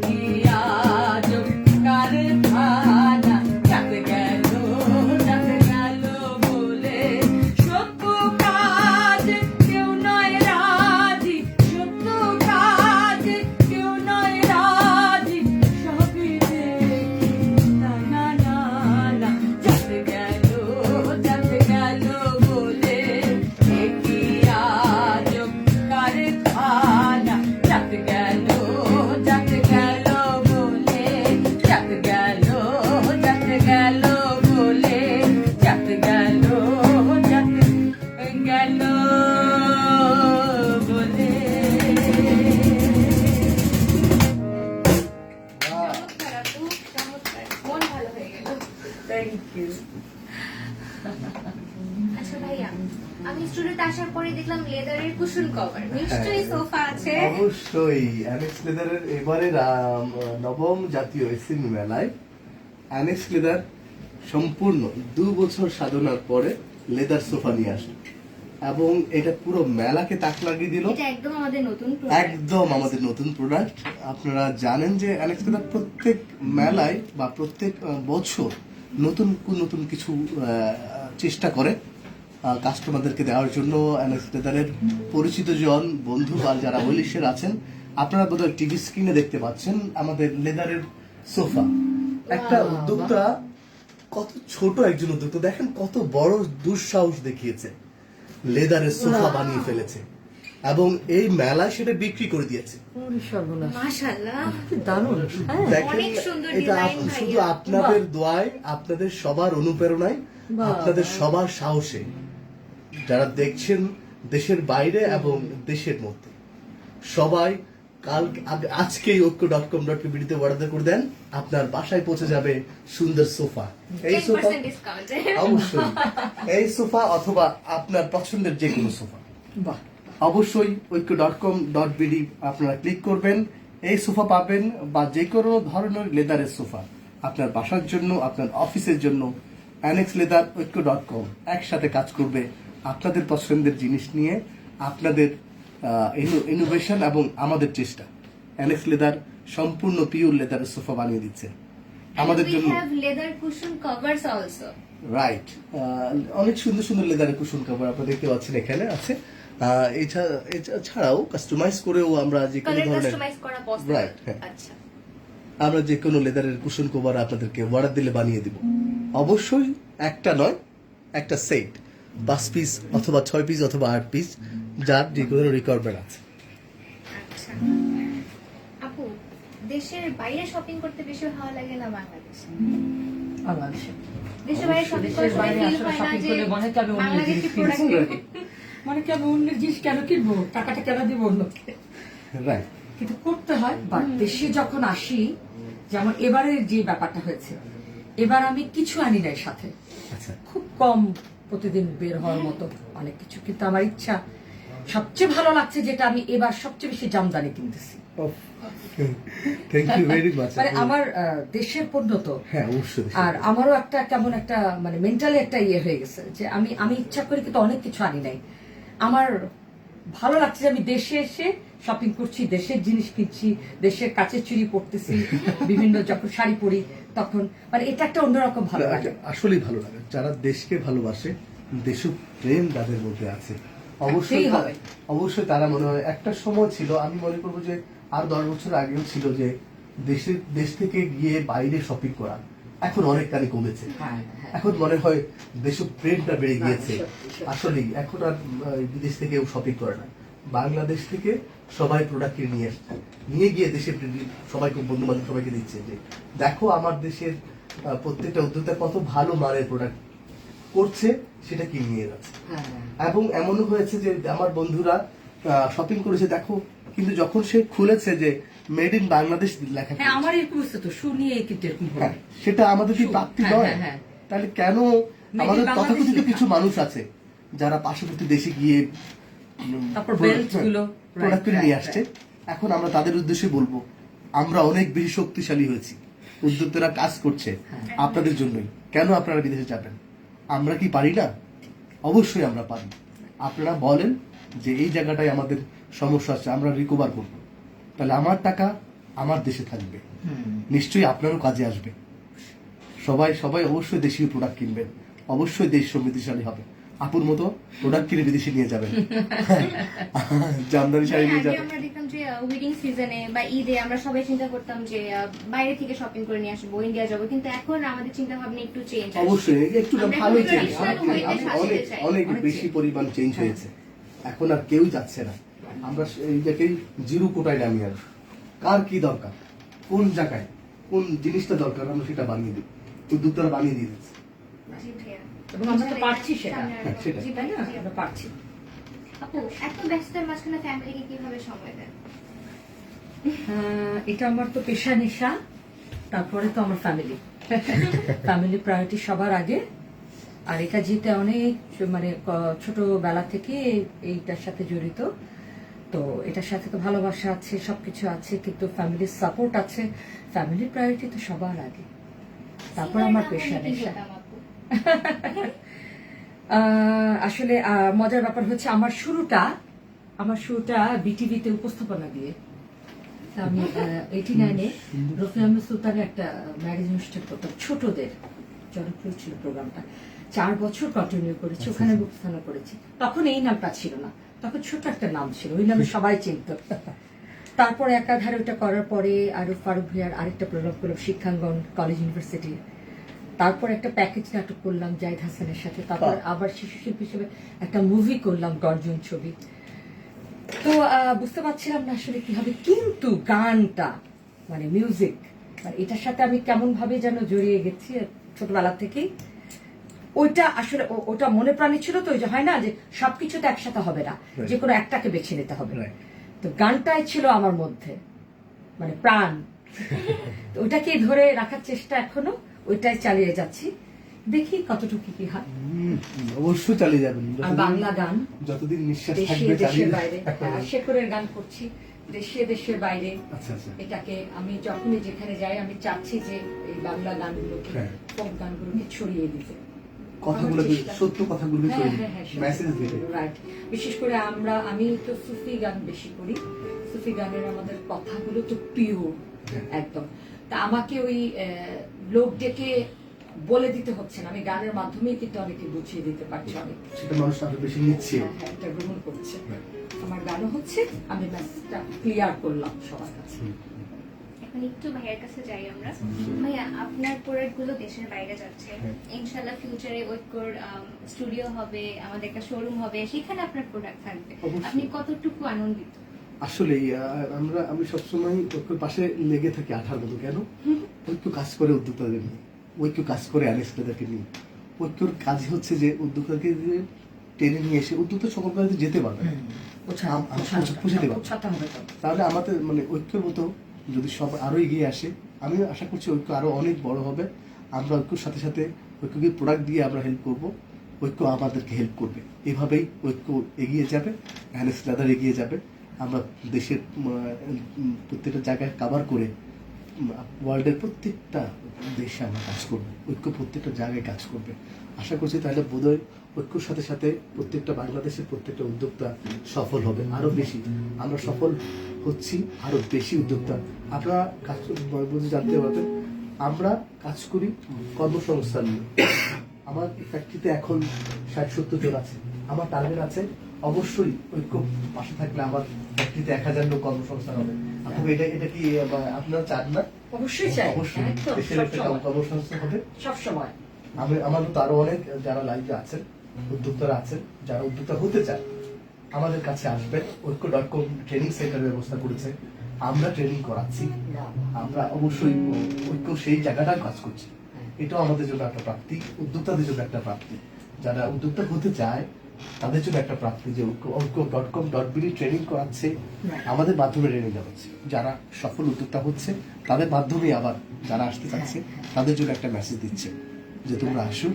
কি আজব কারখানা, জাত গেল বলে সত্য কাজে কেউ নয় রাজি, সত্য কাজে কেউ নয় রাজি, সবই দেখি না না না না, জাত গেল বলে কি আজব কারখানা, জাত গেল নিশ্চয়ই সোফা আছে। অবশ্যই অ্যানেক্স লেদারের এবারের নবম জাতীয় এসএমই মেলায় অ্যানেক্স লেদার সম্পূর্ণ 2 বছর সাধনার পরে লেদার সোফা নিয়ে আসে এবং এটা পুরো মেলাকে তাক লাগিয়ে দিল। এটা একদম আমাদের নতুন product। একদম আমাদের নতুন প্রোডাক্ট। আপনারা জানেন যে অ্যানেক্স লেদার প্রত্যেক মেলায় বা প্রত্যেক বছর নতুন নতুন কিছু চেষ্টা করে কাস্টমারদেরকে দেওয়ার জন্য। অ্যানেক্স লেদারের পরিচিত জন বন্ধু বা যারা ওয়েলিশের আছেন, আপনারা বোধহয় টিভি স্ক্রিনে দেখতে পাচ্ছেন আমাদের লেদারের সোফা। একটা উদ্যোক্তা, কত ছোট একজন উদ্যোক্তা, দেখেন কত বড় দুঃসাহস দেখিয়েছে, লেদারের সোফা বানিয়ে ফেলেছে এবং এই মেলায় সেটা বিক্রি করে দিয়েছে। মাশাআল্লাহ, কি দারুণ। হ্যাঁ, দেখেন অনেক সুন্দর এটা ডিজাইন শুধু ভাইয়া। আপনাদের দোয়ায়, আপনাদের সবার অনুপ্রেরণায়, বাহ। আপনাদের সবার সাহসে, যারা দেখছেন দেশের বাইরে এবং দেশের মধ্যে, সবাই আজকেই ঐক্য.com.pbd তে অর্ডার করে দেন, আপনার বাসায় পৌঁছে যাবে সুন্দর সোফা। এই সোফা 10% ডিসকাউন্ট। অবশ্যই, এই সোফা অথবা আপনার পছন্দের যে কোনো সোফা বাহ। অবশ্যই ঐক্য.com.bd আপনারা ক্লিক করবেন, এই সোফা পাবেন বা যে কোনো ধরনের লেদারের সোফা আপনার বাসার জন্য, আপনার অফিসের জন্য। অ্যানেক্স লেদার, ঐক্য.com একসাথে কাজ করবে আপনাদের পছন্দের জিনিস নিয়ে, আপনাদের ইনোভেশন এবং আমাদের চেষ্টা। অ্যানেক্স লেদার সম্পূর্ণ পিওর লেদারের সোফা বানিয়ে দিচ্ছে আমাদের জন্য। We have leather cushion covers also. Right, অনেক সুন্দর সুন্দর লেদারের কুশন কভার আপনারা দেখতে পাচ্ছেন এখানে আছে। এছাড়াও কাস্টমাইজ করেও আমরা যে কোনো Color ধরনের, customize করা possible। Right, হ্যাঁ। আচ্ছা। আমরা যে কোনো লেদারের কুশন কভার আপনাদেরকে অর্ডার দিলে বানিয়ে দিব। অবশ্যই একটা নয়, একটা সেট 5 পিস অথবা 6 পিস অথবা 8 পিস, যার যে কোনো রিকোয়ারমেন্ট আছে। আচ্ছা। আপু, দেশের বাইরে শপিং করতে বেশি ভালো লাগে না বাংলাদেশে? দেশের বাইরে শপিং দেশের করতে বাইরে ফিল আসলে হয় না shopping যে করলে মনে হয় কি আমি অন্য বাংলাদেশি জিনিস প্রোডাক্ট কিনছি। মানে কি আমি অন্যের জিনিস কেন কিনবো, টাকাটা কেন দিব অন্যকে? রাইট, কিন্তু করতে হয়। বাট দেশে যখন আসি, যেমন এবারে যে ব্যাপারটা হয়েছে, এবার আমি কিছু আনি নাই সাথে, আচ্ছা। খুব কম প্রতিদিন বের হওয়ার মতো অনেক কিছু। কিন্তু আমার ইচ্ছা, সবচেয়ে ভালো লাগছে যেটা আমি এবার সবচেয়ে বেশি জামদানি কিনতেছি। Thank you very much. মানে আমার দেশের পণ্য তো। হ্যাঁ অবশ্যই। আর আমারও একটা কেমন একটা মানে মেন্টালি একটা ইয়ে হয়ে গেছে যে আমি ইচ্ছা করি কিন্তু অনেক কিছু আনি নাই। আমার ভালো লাগছে যে আমি দেশে এসে শপিং করছি, দেশের জিনিস কিনছি, দেশের কাচের চুড়ি পরতেছি, বিভিন্ন যখন শাড়ি পরি তখন মানে এটা একটা অন্যরকম ভালো লাগে। আসলেই ভালো লাগে যারা দেশকে ভালোবাসে, দেশপ্রেম যাদের মধ্যে আছে। থাকতেই হবে। অবশ্যই তারা মনে হয়, একটা সময় ছিল, আমি মনে করবো যে আর 10 বছর আগেও ছিল, যে দেশ থেকে গিয়ে বাইরে শপিং করা এখন অনেকখানি কমেছে। হ্যাঁ, হ্যাঁ। এখন মনে হয় দেশপ্রেমটা বেড়ে গিয়েছে। হ্যাঁ, সত্যি। আসলেই এখন আর বিদেশ থেকে কেউ শপিং করে না, বাংলাদেশ থেকে সবাই প্রোডাক্ট নিয়ে আসছে, নিয়ে গিয়ে দেশের সবাইকে, বন্ধু বান্ধব সবাইকে দিচ্ছে যে দেখো আমার দেশের প্রত্যেকটা উদ্যোক্তা কত ভালো মানের প্রোডাক্ট করছে, সেটা কি নিয়ে যাচ্ছে। হ্যাঁ। এবং এমনও হয়েছে যে আমার বন্ধুরা শপিং করেছে, দেখো, কিন্তু যখন সে খুলেছে যে মেড ইন বাংলাদেশ লেখা, হ্যাঁ, আমার এরকম হচ্ছে তো, শুনিয়ে কিন্তু এরকম হয়। হ্যাঁ, সেটা আমাদের কি প্রাপ্তি হ্যাঁ, নয়? হ্যাঁ, হ্যাঁ। তাহলে কেন Made in আমাদের বাংলাদেশ তথাকথিত লেখা। কিছু মানুষ আছে যারা পার্শ্ববর্তী দেশে গিয়ে তারপর belt গুলো, প্রোডাক্ট right, নিয়ে right, আসছে। এখন আমরা তাদের উদ্দেশ্যে বলবো, আমরা অনেক বেশি শক্তিশালী হয়েছি, উদ্যোক্তারা কাজ করছে আপনাদের জন্যই। কেন আপনারা বিদেশে যাবেন? আমরা কি পারি না? অবশ্যই আমরা পারি। আপনারা বলেন যে এই জায়গাটায় আমাদের সমস্যা আছে, আমরা রিকভার করবো, তাহলে আমার টাকা আমার দেশে থাকবে, নিশ্চয়ই আপনারও কাজে আসবে। সবাই অবশ্যই দেশীয় প্রোডাক্ট কিনবেন, অবশ্যই দেশ সমৃদ্ধিশালী হবে। আপুর মতো প্রোডাক্ট কিনে বিদেশে নিয়ে যাবেন, জামদানি শাড়ি নিয়ে আগে যাবেন। আমরা দেখতাম যে ওয়েডিং সিজনে বা ঈদে আমরা সবাই চিন্তা করতাম যে বাইরে থেকে শপিং করে নিয়ে আসবো, ইন্ডিয়া যাবো, কিন্তু এখন আমাদের চিন্তা ভাবনা একটু চেঞ্জ। অবশ্যই একটু না, আমরা ভালোই এখন চেঞ্জ, traditional way তে সাজতে চাই। অনেক বেশি পরিমাণ চেঞ্জ হয়েছে। এখন আর কেউ যাচ্ছে না, আমরা এইটাকেই জিরো কোটায় নামিয়ে আসবো। কার কি দরকার, কোন জায়গায় কোন জিনিসটা দরকার, আমরা সেটা বানিয়ে দিই, উদ্যোক্তারা বানিয়ে দিয়ে দিচ্ছে। জি ভাইয়া। এবং আমরা তো পারছি সেটা। হ্যাঁ, সেটাই। জি তাই ভাইয়া, না? জি আমরা পারছি। আপু, এত ব্যস্ততার মাঝখানে ফ্যামিলিকে কিভাবে সময় দেন? এটা আমার তো পেশা নেশা, তারপরে তো আমার ফ্যামিলি। ফ্যামিলি প্রায়োরিটি সবার আগে। আর এটা যেতে অনেক মানে ছোটবেলা থেকে এইটার সাথে জড়িত। তো এটার সাথে তো ভালোবাসা আছে, সবকিছু আছে, কিন্তু ফ্যামিলির সাপোর্ট আছে। ফ্যামিলির প্রায়োরিটি তো সবার আগে, তারপর আমার পেশা নেশা। আসলে মজার ব্যাপার হচ্ছে আমার শুরুটা বিটিভিতে উপস্থাপনা দিয়ে। তা আমি 89-এ রফি আহমেদ সুলতানের একটা ম্যাগাজিন অনুষ্ঠান করতাম, ছোটদের, জনপ্রিয় ছিল প্রোগ্রামটা। 4 বছর কন্টিনিউ করেছি, ওখানে আমি উপস্থাপনা করেছি। তখন এই নামটা ছিল না, তখন ছোট একটা নাম ছিল, ওই নামে সবাই চিনত। তারপরে একাধারে ওটা করার পরে আরো ফারুক ভাইয়ার আরেকটা প্রোগ্রাম করলাম শিক্ষাঙ্গন কলেজ ইউনিভার্সিটি। তারপর একটা প্যাকেজ নাটক করলাম জাহিদ হাসানের সাথে। তারপর আবার শিশু শিল্পী হিসেবে একটা মুভি করলাম, গর্জন ছবি। তো বুঝতে পারছিলাম না আসলে কি হবে, কিন্তু গানটা মানে মিউজিক, মানে এটার সাথে আমি কেমন ভাবে যেন জড়িয়ে গেছি ছোটবেলা থেকেই। ওইটা আসলে ওটা মনে প্রাণী ছিল। তো ওই যে হয় না যে সবকিছু তো একসাথে হবে না, যে কোনো একটাকে বেছে নিতে হবে। তো গানটাই ছিল আমার মধ্যে মানে প্রাণ। তো ওটাকে ধরে রাখার চেষ্টা এখনো, ওইটাই চালিয়ে যাচ্ছি, দেখি কতটুকু কি হয়। অবশ্যই চালিয়ে যাবেন, আর বাংলা গান যতদিন নিঃশ্বাস দেশে থাকবে দেশের চালিয়ে বাইরে, শেখরের গান করছি দেশে দেশের বাইরে। আচ্ছা আচ্ছা, এটাকে আমি যখনই যেখানে যাই আমি চাচ্ছি যে এই বাংলা গানগুলোকে, ফোক গানগুলোকে ছড়িয়ে দিতে, কথাগুলো সত্য কথাগুলো মেসেজ দিতে। রাইট। বিশেষ করে আমি তো সুফি গান বেশি করি। সুফি গানের আমাদের কথাগুলো তো পিওর একদম। তা আমাকে ওই লোক ডেকে বলে দিতে হচ্ছে না, আমি গানের মাধ্যমেই কিন্তু অনেকে বুঝিয়ে দিতে পারছি, অনেক সেটা মানুষ আরো বেশি নিচ্ছে, এটা গ্রহণ করছে। আমার গানও হচ্ছে, আমি মেসেজটা ক্লিয়ার করলাম সবার কাছে। এখন একটু ভাইয়ের কাছে যাই আমরা। ভাইয়া, আপনার প্রোডাক্ট গুলো দেশের বাইরে যাচ্ছে, ইনশাল্লাহ ফিউচারে ঐক্যর স্টুডিও হবে, আমাদের একটা শোরুম হবে, সেখানে আপনার প্রোডাক্ট থাকবে, আপনি কতটুকু আনন্দিত? আসলে আমি সবসময় ঐক্যর পাশে লেগে থাকি আঠার মতো। কেন? ঐক্য কাজ করে উদ্যোক্তাদের নিয়ে, ঐক্য কাজ করে আলেক্সদাদেরকে নিয়ে। ঐক্যর কাজই হচ্ছে যে উদ্যোক্তাকে টেনে নিয়ে এসে উদ্যোক্তা সকল কাজে যেতে পারবে, পৌঁছাতে পারবে। তাহলে আমাদের মানে ঐক্যের মতো যদি সব আরো এগিয়ে আসে, আমি আশা করছি ঐক্য আরো অনেক বড় হবে। আমরা ঐক্যর সাথে সাথে ঐক্যকে প্রোডাক্ট দিয়ে আমরা হেল্প করব, ঐক্য আমাদেরকে হেল্প করবে। এভাবেই ঐক্য এগিয়ে যাবে, আলেক্সদাদার এগিয়ে যাবে। আমরা দেশের প্রত্যেকটা জায়গায় কভার করে ওয়ার্ল্ডের প্রত্যেকটা দেশে আমরা কাজ করবো, ঐক্য প্রত্যেকটা জায়গায় কাজ করবে। আশা করছি তাহলে বোধহয় ঐক্যর সাথে সাথে প্রত্যেকটা বাংলাদেশের প্রত্যেকটা উদ্যোক্তা সফল হবে, আরো বেশি। আমরা সফল হচ্ছি, আরো বেশি উদ্যোক্তা আপনারা কাজ বুঝে জানতে পারবেন। আমরা কাজ করি কর্মসংস্থান নিয়ে। আমার ফ্যাক্টরিতে এখন 60-70 জন আছে। আমার টার্গেট আছে অবশ্যই ঐক্য পাশে থাকলে আমার ফ্যাক্টরিতে 1000 লোক কর্মসংস্থান হবে। আপনি এটা কি আপনারা চান না? অবশ্যই চাই, অবশ্যই দেশের একটা কর্মসংস্থান হবে সবসময়। আমার তো আরো অনেক যারা লাইভে আছেন, উদ্যোক্তারা আছেন, যারা উদ্যোক্তা হতে চান আমাদের কাছে আসবেন। ঐক্য.com ট্রেনিং সেন্টার ব্যবস্থা করেছে, আমরা ট্রেনিং করাচ্ছি। আমরা অবশ্যই ঐক্য সেই জায়গাটা কাজ করছি। এটাও আমাদের জন্য একটা প্রাপ্তি, উদ্যোক্তাদের জন্য একটা প্রাপ্তি। যারা উদ্যোক্তা হতে চায় তাদের জন্য একটা প্রাপ্তি যে ঐক্য.com.bd ট্রেনিং করাচ্ছে, আমাদের মাধ্যমে ট্রেনিং হচ্ছে। যারা সফল উদ্যোক্তা হচ্ছে তাদের মাধ্যমে আবার যারা আসতে চাচ্ছে তাদের জন্য একটা মেসেজ দিচ্ছে যে তোমরা আসো।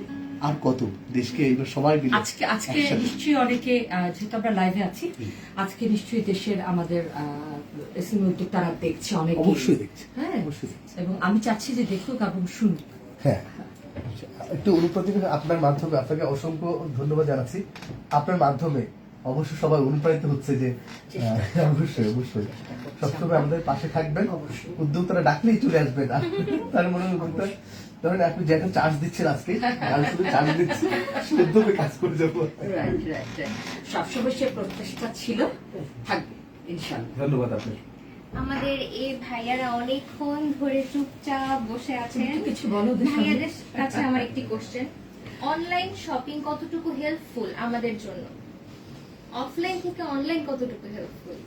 আর কত দেশকে এইবার সবাই মিলে আজকে নিশ্চয়ই অনেকে, যেহেতু আমরা লাইভে আছি, আজকে নিশ্চয়ই দেশের আমাদের এসএমই উদ্যোক্তারা দেখছে, অনেকে অবশ্যই দেখছে, হ্যাঁ অবশ্যই দেখছে। এবং আমি চাচ্ছি যে দেখুক এবং শুনুক। হ্যাঁ, একটু অনুপ্রাণিত আপনার মাধ্যমে আপনাকে অসংখ্য ধন্যবাদ জানাচ্ছি। আপনার মাধ্যমে অবশ্যই সবাই অনুপ্রাণিত হচ্ছে যে অবশ্যই অবশ্যই সবসময় আমাদের পাশে থাকবেন। উদ্যোক্তারা ডাকলেই চলে আসবেন, তার মনে উদ্যোক্তা ধরেন আপনি যে একটা চার্জ দিচ্ছেন আজকে, আমি শুধু চার্জ দিচ্ছি, উদ্যোগে কাজ করে যাবো। সবসময় সে প্রচেষ্টা ছিল, থাকবে ইনশাআল্লাহ। ধন্যবাদ আপনার। আমাদের এই ভাইয়ারা অনেকক্ষণ ধরে চুপচাপ বসে আছেন। কিছু বলো। ভাইয়াদের কাছে আমার একটি কোশ্চেন, অনলাইন শপিং কতটুকু হেল্পফুল আমাদের জন্য, অফলাইন থেকে অনলাইন কতটুকু হেল্পফুল?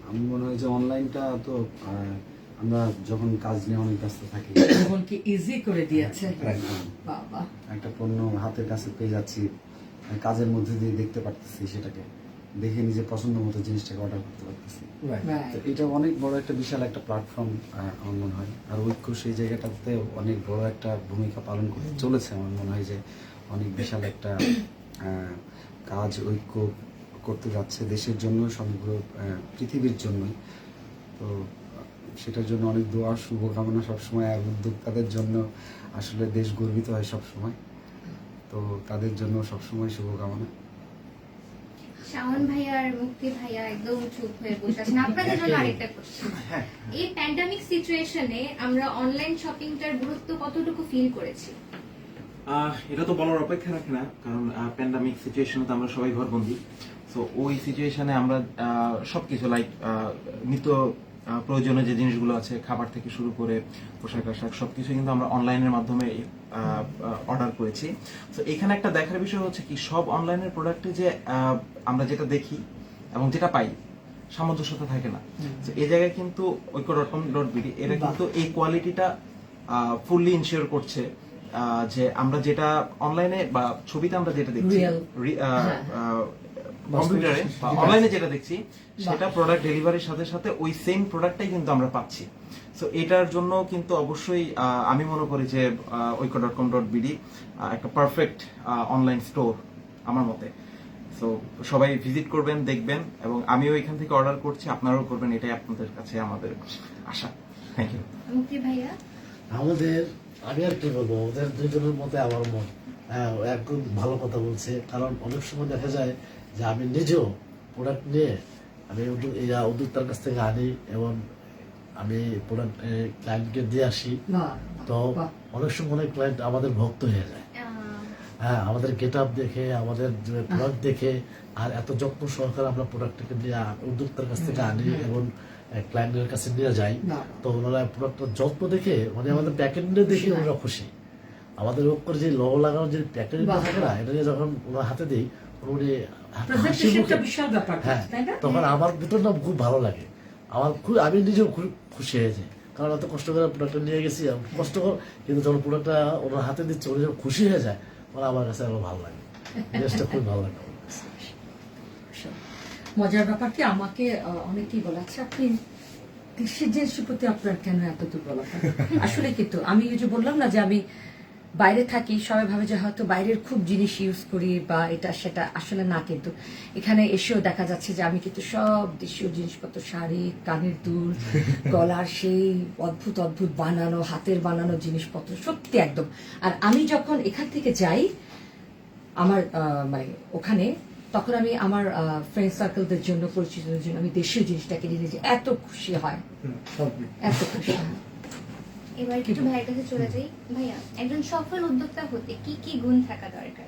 আমি মনে হয় যে অনলাইনটা তো আমরা যখন কাজ নিয়ে অনেক ব্যস্ত থাকি, জীবনকে ইজি করে দিয়েছে। বাবা, একটা পণ্য হাতের কাছে পেয়ে যাচ্ছি, কাজের মধ্যে দিয়ে দেখতে পারতেছি, সেটাকে দেখে নিজের পছন্দ মতো জিনিসটাকে অর্ডার করতে পারতেছি। তো এটা অনেক বড় একটা বিশাল একটা প্ল্যাটফর্ম আমার মনে হয়। আর ঐক্য সেই জায়গাটাতে অনেক বড় একটা ভূমিকা পালন করতে চলেছে। আমার মনে হয় যে অনেক বিশাল একটা কাজ ঐক্য করতে যাচ্ছে দেশের জন্য, সমগ্র পৃথিবীর জন্যই। তো সেটার জন্য অনেক দোয়া, শুভকামনা সবসময়। আর উদ্যোক্তাদের জন্য আসলে দেশ গর্বিত হয় সবসময়, তো তাদের জন্য সবসময় শুভকামনা। শাওন ভাইয়া আর মুক্তি ভাইয়া একদম চুপ হয়ে বসে আছেন। আপনাদের জন্য আরেকটা কোশ্চেন, এই প্যান্ডামিক সিচুয়েশনে আমরা অনলাইন শপিংটার গুরুত্ব কতটুকু ফিল করেছি? এটা তো বলার অপেক্ষা রাখে না, কারণ প্যান্ডামিক সিচুয়েশনে তো আমরা সবাই ঘরবন্দি। সো ওই সিচুয়েশনে আমরা সবকিছু লাইক নিত্য প্রয়োজনীয় যে জিনিসগুলো আছে, খাবার থেকে শুরু করে পোশাক আশাক সবকিছু কিন্তু আমরা অনলাইনের মাধ্যমে অর্ডার করেছি। তো এখানে একটা দেখার বিষয় হচ্ছে কি, সব অনলাইনের প্রোডাক্টে যে আমরা যেটা দেখি এবং যেটা পাই সামঞ্জস্যতা থাকে না। তো এই জায়গায় কিন্তু ঐক্য.com.bd এরা কিন্তু এই কোয়ালিটিটা ফুললি ইনশিওর করছে যে আমরা যেটা অনলাইনে বা ছবিতে আমরা যেটা দেখছি, কম্পিউটারে বা অনলাইনে যেটা দেখছি, সেটা প্রোডাক্ট ডেলিভারির সাথে সাথে ওই সেম প্রোডাক্টটাই কিন্তু আমরা পাচ্ছি। সো এটার জন্য কিন্তু অবশ্যই আমি মনে করি যে ঐক্য.com.bd একটা পারফেক্ট অনলাইন স্টোর আমার মতে। সো সবাই ভিজিট করবেন, দেখবেন, এবং আমিও এখান থেকে অর্ডার করছি, আপনারাও করবেন, এটাই আপনাদের কাছে আমাদের আশা। Thank you. মুক্তি ভাইয়া? আমাদের, আমি আর কি বলবো, ওদের দুজনের মধ্যে আমার মত একদম ভালো কথা বলছে। কারণ অনেক সময় দেখা যায় যে আমি নিজেও প্রোডাক্ট নিয়ে আমি উদ্যোক্তার কাছ থেকে আনি এবং আমি প্রোডাক্ট ক্লায়েন্টকে দিয়ে আসি। তো অনেক সময় অনেক ক্লায়েন্ট আমাদের ভক্ত হয়ে যায়। হ্যাঁ, আমাদের গেট আপ দেখে, আমাদের প্রোডাক্ট দেখে, আর এত যত্ন সহকারে আমরা প্রোডাক্টটাকে নিয়ে উদ্যোক্তার কাছ থেকে আনি এবং ক্লায়েন্টের কাছে নিয়ে যাই। তো ওনারা প্রোডাক্টের যত্ন দেখে, মানে আমাদের প্যাকেটে দেখে ওনারা খুশি। আমাদের করে যে লোগো লাগানোর যে প্যাকেট থাকে না, এটা নিয়ে যখন ওনার হাতে দিই, উনি তখন আমার ভিতর না খুব ভালো লাগে। আমি নিজেও খুশি হয়েছি, কারণ এত কষ্ট করে প্রোডাক্টটা নিয়ে গেছি, কষ্টকর, কিন্তু যখন প্রোডাক্টটা ওনার হাতে দিচ্ছে, উনি যখন খুশি হয়ে যায়, আমার কাছে আরো ভালো লাগে, জিনিসটা খুব ভালো লাগে। মজার ব্যাপার কি, আমাকে অনেকেই বলে, আচ্ছা আপনি দেশের জিনিসের প্রতি আপনার কেন এত দুর্বলতা? আসলে কিন্তু আমি ওই যে বললাম না যে আমি বাইরে থাকি, সবাই ভাবে যে হয়তো বাইরের খুব জিনিস ইউজ করি বা এটা সেটা, আসলে না। কিন্তু এখানে এসেও দেখা যাচ্ছে যে আমি কিন্তু সব দেশীয় জিনিসপত্র, শাড়ি, কানের দুল, গলার সেই অদ্ভুত অদ্ভুত বানানো, হাতের বানানো জিনিসপত্র, সত্যি একদম। আর আমি যখন এখান থেকে যাই আমার মানে ওখানে, তখন আমি আমার ফ্রেন্ড সার্কেলদের জন্য, পরিচিতদের জন্য আমি দেশীয় জিনিসটা কিনে নিয়ে এত খুশি হয়, এত খুশি হয়। এবার একটু ভাইয়ের কাছে চলে যাই। ভাইয়া, একজন সফল উদ্যোক্তা হতে কি কি গুণ থাকা দরকার?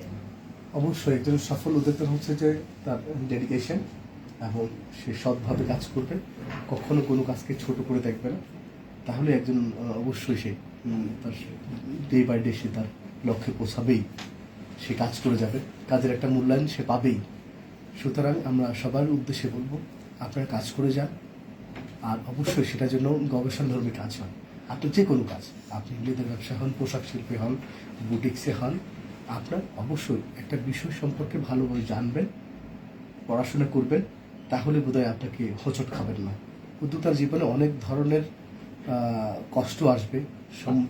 অবশ্যই একজন সফল উদ্যোক্তা হচ্ছে যে তার ডেডিকেশন, এবং সে সৎভাবে কাজ করবে, কখনো কোনো কাজকে ছোট করে দেখবে না। তাহলে একজন অবশ্যই সে তার ডে বাই ডে সে তার লক্ষ্যে পৌঁছাবেই, সে কাজ করে যাবে, কাজের একটা মূল্যায়ন সে পাবেই। সুতরাং আমরা সবার উদ্দেশ্যে বলবো, আপনারা কাজ করে যান, আর অবশ্যই সেটার জন্য গবেষণাধর্মী কাজ হয়। আপনি যে কোনো কাজ, আপনি লেদার ব্যবসা হন, পোশাক শিল্পী হন, বুটিক্সে হন, আপনার অবশ্যই একটা বিষয় সম্পর্কে ভালোভাবে জানবেন, পড়াশোনা করবেন, তাহলে বোধহয় আপনাকে হোঁচট খাবেন না। উদ্যোক্তার জীবনে অনেক ধরনের কষ্ট আসবে,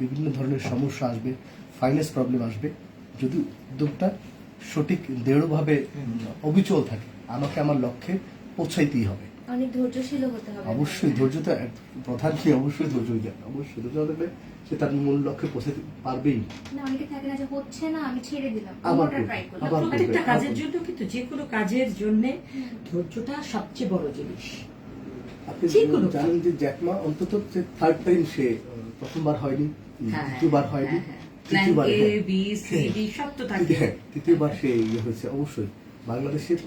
বিভিন্ন ধরনের সমস্যা আসবে, ফাইন্যান্স প্রবলেম আসবে। যদি উদ্যোক্তা সঠিক দৃঢ়ভাবে অবিচল থাকে, আমাকে আমার লক্ষ্যে পৌঁছাইতেই হবে। অনেক ধৈর্যশীল হতে হবে। অবশ্যই ধৈর্যটা প্রধান কি, অবশ্যই ধৈর্য জ্ঞান, অবশ্যই ধৈর্য থাকলে সে তার মূল লক্ষ্যে পৌঁছাতে পারবেই। না, অনেকে থাকে না যে হচ্ছে না, আমি ছেড়ে দিলাম, আবার ওটা ট্রাই করলাম। প্রত্যেকটা কাজের জন্য কিন্তু, যে কোনো কাজের জন্য ধৈর্যটা সবচেয়ে বড় জিনিস। আপনি জানেন যে জ্যাকমা অন্তত থার্ড টাইম সে প্রথমবার হয়নি, দ্বিতীয়বার হয়নি, তৃতীয়বার সে ইয়ে হয়েছে। অবশ্যই বাংলাদেশের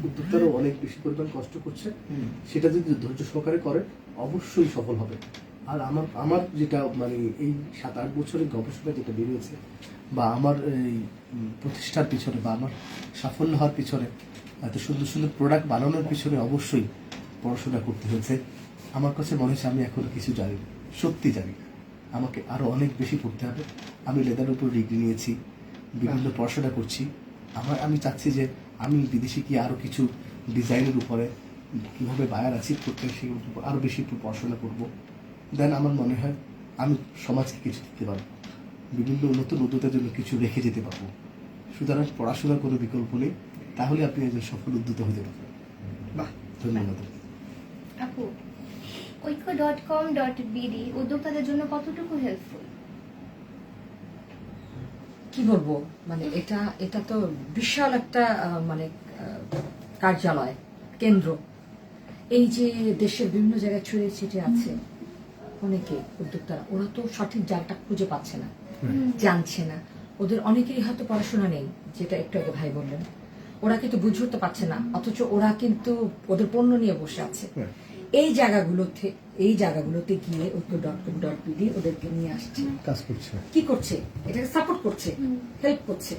উদ্যোক্তারাও অনেক বেশি পরিমাণ কষ্ট করছে, সেটা যদি ধৈর্য সহকারে করে অবশ্যই সফল হবে। আর আমার যেটা মানে এই 7-8 বছরের গবেষণা যেটা বেরিয়েছে, বা আমার এই প্রতিষ্ঠার পিছনে বা আমার সাফল্য হওয়ার পিছনে, এত সুন্দর সুন্দর প্রোডাক্ট বানানোর পিছনে অবশ্যই পড়াশোনা করতে হয়েছে। আমার কাছে মনে হচ্ছে আমি এখনো কিছু জানি না, সত্যি জানি না, আমাকে আরো অনেক বেশি পড়তে হবে। আমি লেদারের উপর ডিগ্রি নিয়েছি, বিভিন্ন পড়াশোনা করছি। আমি চাচ্ছি যে আমি বিদেশে গিয়ে আরো কিছু ডিজাইনের উপরে কিভাবে বায়ার অ্যাচিভ করতে, সেগুলোর উপর আরো বেশি একটু পড়াশোনা করবো। দেন আমার মনে হয় আমি সমাজকে কিছু দিতে পারবো, বিভিন্ন নতুন উদ্যোগের জন্য কিছু রেখে যেতে পারবো। সুতরাং পড়াশোনার কোনো বিকল্প নেই, তাহলে আপনি একজন সফল উদ্যোক্তা হতে পারবেন। বাহ, ধন্যবাদ। আপু, ঐক্য.com.bd উদ্যোক্তাদের জন্য কতটুকু হেল্পফুল? কি বলবো, মানে এটা তো বিশাল একটা মানে কার্যালয়, কেন্দ্র। এই যে দেশের বিভিন্ন জায়গায় ছড়িয়ে ছিটিয়ে আছে অনেকে উদ্যোক্তারা, ওরা তো সঠিক জালটা খুঁজে পাচ্ছে না, জানছে না। ওদের অনেকেরই হয়তো পড়াশোনা নেই, যেটা একটু আগে ভাই বললেন। ওরা কিন্তু বুঝে উঠতে পারছে না, অথচ ওরা কিন্তু ওদের পণ্য নিয়ে বসে আছে। এই জায়গাগুলোতে গিয়ে ঐক্য.com.bd ওদেরকে নিয়ে আসছে, কাজ করছে, কি করছে, এটাকে সাপোর্ট করছে, হেল্প করছে।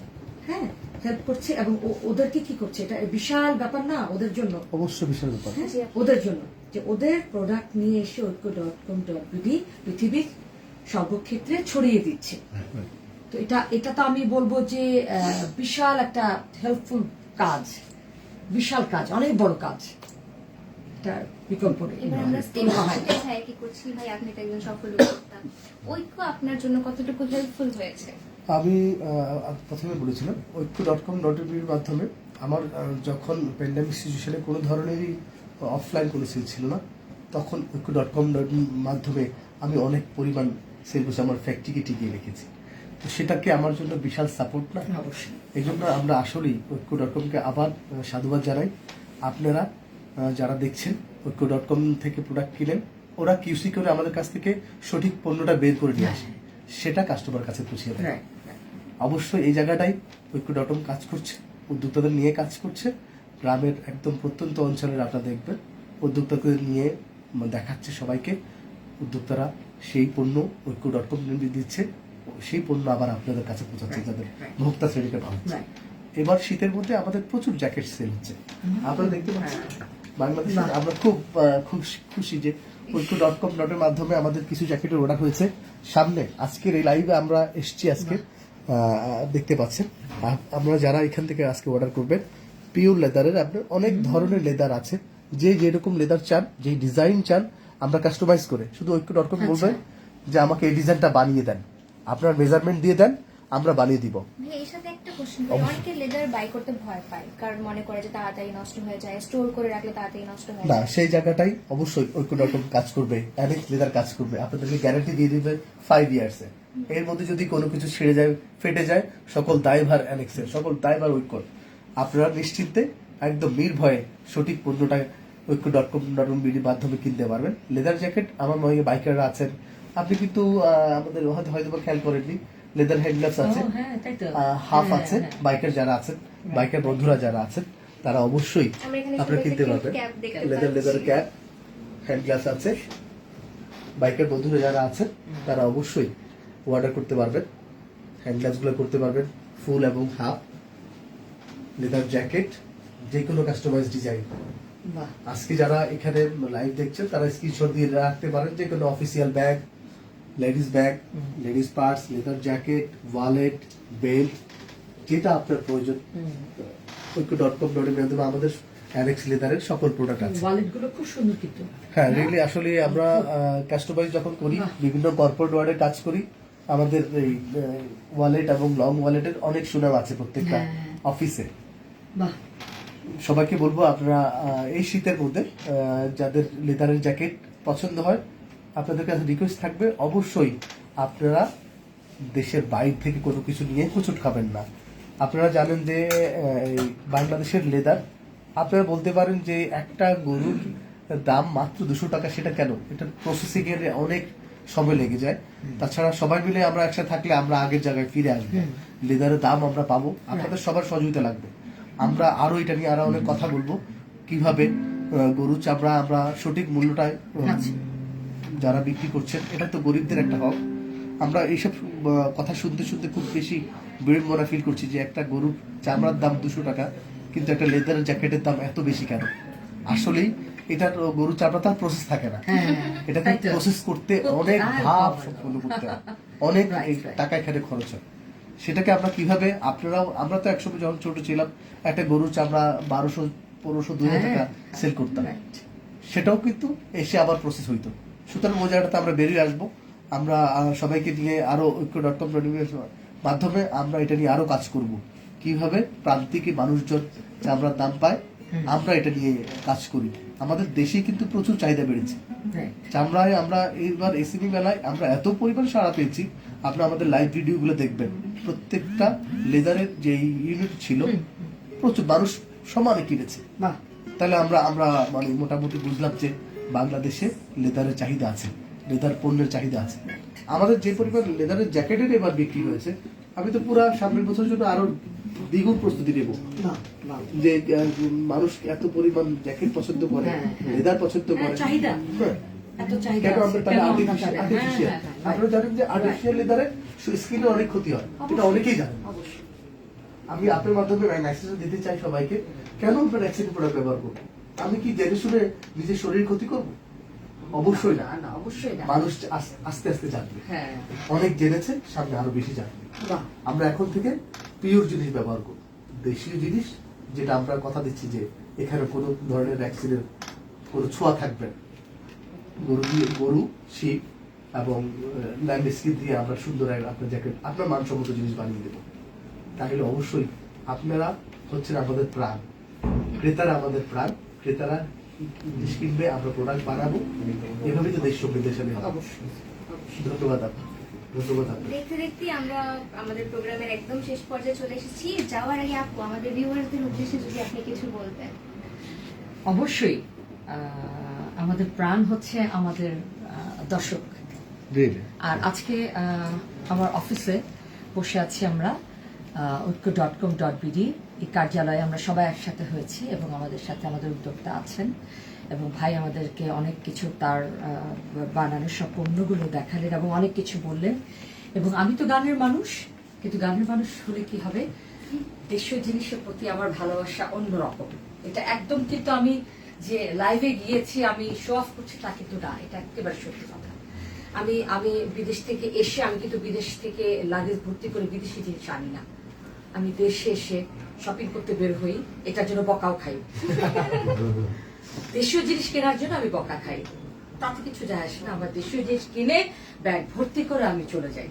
হ্যাঁ, হেল্প করছে, এবং ওদেরকে কি করছে, এটা বিশাল ব্যাপার না ওদের জন্য, অবশ্য বিশাল ব্যাপার। হ্যাঁ, ওদের জন্য, যে ওদের প্রোডাক্ট নিয়ে এসে ঐক্য.com.bd পৃথিবীর সর্বক্ষেত্রে ছড়িয়ে দিচ্ছে। তো এটা তো আমি বলবো যে বিশাল একটা হেল্পফুল কাজ, বিশাল কাজ, অনেক বড় কাজ। এটা বিকল্প নেই। এবার আমরা স্টেপ শিখতে চাই কি করছি। ভাই, আপনি তো একজন সফল উদ্যোক্তা, ঐক্য আপনার জন্য কতটুকু হেল্পফুল হয়েছে? আমি প্রথমে বলেছিলাম ঐক্য.com.bd মাধ্যমে আমার যখন প্যান্ডামিক সিচুয়েশনে কোনো ধরনেরই অফলাইন কোনো সেল ছিল না, তখন ঐক্য.com.bd মাধ্যমে আমি অনেক পরিমাণ সেল বসে আমার ফ্যাক্টরিকে টিকিয়ে রেখেছি। তো সেটাকে আমার জন্য বিশাল সাপোর্ট না, অবশ্যই। এই জন্য আমরা আসলেই ঐক্য.com-কে আবার সাধুবাদ জানাই। আপনারা যারা দেখছেন ঐক্য.com থেকে প্রোডাক্ট কিনেন, ওরা কিউসি করে আমাদের কাছ থেকে সঠিক পণ্যটা বের করে নিয়ে আসে, সেটা কাস্টমার কাছে পৌঁছে দেয়। অবশ্যই এই জায়গাটাই ঐক্য.com কাজ করছে, উদ্যোক্তাদের নিয়ে কাজ করছে। গ্রামের একদম প্রত্যন্ত অঞ্চলের আপনারা দেখবেন উদ্যোক্তাদের নিয়ে দেখাচ্ছে সবাইকে। উদ্যোক্তারা সেই পণ্য ঐক্য.com দিচ্ছে, সেই পণ্য আবার আপনাদের কাছে পৌঁছাচ্ছে, যাদের ভোক্তা শ্রেণীকে ভাবছে। এবার শীতের মধ্যে আমাদের প্রচুর জ্যাকেট সেল হচ্ছে, আপনারা দেখতে পাচ্ছেন। বাংলাদেশে আমরা খুব খুশি যে ঐক্য.com.এর মাধ্যমে আমাদের কিছু জ্যাকেটের অর্ডার হয়েছে। সামনে আজকের এই লাইভে আমরা এসছি, আজকে দেখতে পাচ্ছেন। আমরা যারা এখান থেকে আজকে অর্ডার করবেন, পিওর লেদারের আপনার অনেক ধরনের লেদার আছে, যে যেরকম লেদার চান, যে ডিজাইন চান, আমরা কাস্টমাইজ করে শুধু ঐক্য.com বলবেন যে আমাকে এই ডিজাইনটা বানিয়ে দেন, আপনার মেজারমেন্ট দিয়ে দেন, আমরা বানিয়ে দিব। এর সাথে একটা কোশ্চেন, অনেকে লেদার বাই করতে ভয় পায়, কারণ মনে করে যে তাড়াতাড়ি নষ্ট হয়ে যায়, স্টোর করে রাখলে তাড়াতাড়ি নষ্ট হয়ে না, যায়। সেই জায়গাটাই অবশ্যই ঐক্য.com কাজ করবে, অ্যানেক্স লেদার কাজ করবে, আপনাদেরকে গ্যারান্টি দিয়ে দিবে 5 ইয়ার্সে। এর মধ্যে যদি কোনো কিছু ছিঁড়ে যায়, ফেটে যায়, সকল দায়ভার অ্যানেক্সের, সকল দায়ভার ঐক্য। আপনারা নিশ্চিন্তে একদম নির্ভয়ে সঠিক পণ্যটা ঐক্য.com.bd মাধ্যমে কিনতে পারবেন। লেদার জ্যাকেট আমার মনে হয় বাইকাররা আছেন, আপনি কিন্তু আমাদের হয়তো খেয়াল করেননি, লেদার হ্যান্ড গ্লাভস আছে, হাফ আছে। বাইকার যারা আছেন, বাইকার বন্ধুরা যারা আছেন, তারা অবশ্যই আমরা এখানে আপনারা কিনতে পারবেন। লেদার ক্যাপ, হ্যান্ড গ্লাভস আছে। বাইকার বন্ধুরা যারা আছেন তারা অবশ্যই অর্ডার করতে পারবেন, হ্যান্ড গ্লাভস গুলো করতে পারবেন, ফুল এবং হাফ লেদার জ্যাকেট, যে কোনো কাস্টমাইজ ডিজাইন। আজকে যারা এখানে লাইভ দেখছেন তারা স্ক্রিনশট দিয়ে রাখতে পারেন, যে কোনো official bag, ladies bag, ladies parts, leather jacket, wallet, belt, যেটা আপনার প্রয়োজন ঐক্য.com.এর মাধ্যমে আমাদের অ্যানেক্স লেদারের সকল প্রোডাক্ট আছে। ওয়ালেট গুলো খুব সুন্দর কিন্তু। হ্যাঁ, রিয়েলি আসলে আমরা কাস্টমাইজ যখন করি, বিভিন্ন কর্পোরেট ওয়ার্ডে কাজ করি, আমাদের এই ওয়ালেট এবং লং ওয়ালেটের অনেক সুনাম আছে প্রত্যেকটা অফিসে। সবাইকে বলবো আপনারা এই শীতের মধ্যে যাদের লেদারের জ্যাকেট পছন্দ হয়, আপনাদের কাছে রিকোয়েস্ট থাকবে অবশ্যই আপনারা দেশের বাইরে থেকে কোনো কিছু নিয়ে হোঁচট খাবেন না। আপনারা জানেন যে বাংলাদেশের লেদার, আপনারা বলতে পারেন যে একটা গরুর দাম মাত্র 200 টাকা, সেটা কেন? এটা প্রসেসিং এর অনেক সময় লেগে যায়। তাছাড়া সবাই মিলে আমরা একসাথে থাকলে আমরা আগের জায়গায় ফিরে আসবো, লেদারের দাম আমরা পাবো, আপনাদের সবার সহযোগিতা লাগবে। আমরা আরো এটা নিয়ে আরো অনেক কথা বলবো, কিভাবে গরু চামড়া আমরা সঠিক মূল্যটায় যারা বিক্রি করছেন, এটা তো গরিবদের একটা হক। আমরা এইসব কথা শুনতে শুনতে খুব বেশি বিড়ম্বনা ফিল করছি যে একটা গরুর চামড়ার দাম 200 টাকা, কিন্তু একটা লেদারের জ্যাকেটের দাম এত বেশি কেন? আসলেই এটা গরু চামড়া তার প্রসেস থাকে না, এটাকে প্রসেস করতে অনেক ধাপ সম্পন্ন করতে হয়, অনেক টাকা এখানে খরচ হয়। সেটাকে আমরা কিভাবে, আপনারাও, আমরা তো একসময় যখন ছোট ছিলাম একটা গরুর চামড়া 1200, 1500, 2000 টাকা সেল করতাম, সেটাও কিন্তু এসে আবার প্রসেস হইতো। সুতরাং ওই জায়গাটাতে আমরা বেরিয়ে আসবো, আমরা সবাইকে নিয়ে আরো ঐক্য.com মাধ্যমে আমরা এটা নিয়ে আরো কাজ করব, কিভাবে প্রান্তিকে মানুষজন চামড়ার দাম পায়, আমরা এটা নিয়ে কাজ করি। আমাদের দেশে কিন্তু প্রচুর চাহিদা বেড়েছে চামড়ায়। আমরা এইবার এসিবি মেলায় আমরা এত পরিমাণ সাড়া পেয়েছি, আপনারা আমাদের লাইভ ভিডিও গুলো দেখবেন, প্রত্যেকটা লেদারের যে ইউনিট ছিল প্রচুর মানুষ সমানে কিনেছে। তাহলে আমরা আমরা মানে মোটামুটি বুঝলাম যে বাংলাদেশে লেদারের চাহিদা আছে, লেদার পণ্যের চাহিদা আছে। আমাদের যে পরিমাণ লেদারের জ্যাকেটের এবার বিক্রি হয়েছে, আমি তো পুরো সামনের বছরের জন্য আরো দ্বিগুণ প্রস্তুতি নেব। যে মানুষ এত পরিমাণ জ্যাকেট পছন্দ করে, লেদার পছন্দ করে, চাহিদা হ্যাঁ। এত চাহিদা কেন আছে, আমরা তাহলে কেন আমরা আর্টিফিশিয়াল তাহলে- আর্টিফিশিয়াল হ্যাঁ, হ্যাঁ, আপনারা জানেন যে আর্টিফিশিয়াল লেদারে স্কিনে অনেক ক্ষতি হয়, এটা অনেকেই জানেন। অবশ্যই। আমি আপনার মাধ্যমে মেসেজ দিতে চাই সবাইকে, কেন আপনার অ্যাক্সিডেন্ট প্রোডাক্ট ব্যবহার করবো? আমি কি জেনে শুনে নিজের শরীর ক্ষতি করবো? অবশ্যই না। না, অবশ্যই না। মানুষ আস্তে আস্তে জানবে, হ্যাঁ, অনেক জেনেছে, সামনে আরো বেশি জানবে। বাহ। আমরা এখন থেকে পিওর জিনিস ব্যবহার করব, দেশীয় জিনিস, যেটা আমরা কথা দিচ্ছি যে এখানে কোনো ধরনের ভ্যাকসিনের কোনো ছোঁয়া থাকবে না। গরু, শিপ এবং ল্যান্ড স্কিন দিয়ে আমরা সুন্দর আপনার জ্যাকেট, আপনার মানসম্মত জিনিস বানিয়ে দেবো। তাহলে অবশ্যই আপনারা হচ্ছেন আমাদের প্রাণ, ক্রেতারা আমাদের প্রাণ। ক্রেতারা জিনিস কিনবে, আমরা প্রোডাক্ট বানাবো, এভাবেই তো দেশ সমৃদ্ধশালী হবে। ধন্যবাদ আপনার, ধন্যবাদ আপনার। দেখতে দেখতে আমরা আমাদের প্রোগ্রামের একদম শেষ পর্যায়ে চলে এসেছি। যাওয়ার আগে আপু আমাদের ভিউয়ারদের উদ্দেশ্যে যদি আপনি কিছু বলতেন। অবশ্যই আমাদের প্রাণ হচ্ছে আমাদের দর্শক। আর আজকে আমার অফিসে বসে আছি আমরা ঐক্য.com.bd এই কার্যালয়ে আমরা সবাই একসাথে হয়েছি এবং আমাদের সাথে আমাদের উদ্যোক্তা আছেন এবং ভাই আমাদেরকে অনেক কিছু তার বানানোর সব পণ্যগুলো দেখালেন এবং অনেক কিছু বললেন। এবং আমি তো গানের মানুষ, কিন্তু গানের মানুষ হলে কি হবে, দেশীয় জিনিসের প্রতি আমার ভালোবাসা অন্যরকম। এটা একদম কিন্তু আমি যে লাইভে গিয়েছি আমি শো অফ করছি তা কিন্তু না, এটা একেবারে সত্যি কথা। আমি বিদেশ থেকে এসে, আমি কিন্তু বিদেশ থেকে লাগেজ ভর্তি করে বিদেশি জিনিস আনি না। আমি দেশে এসে শপিং করতে বের হই, এটার জন্য বকাও খাই। দেশীয় জিনিস কেনার জন্য আমি বকা খাই, তাতে কিছু যায় আসে না। আমার দেশীয় জিনিস কিনে ব্যাগ ভর্তি করে আমি চলে যাই।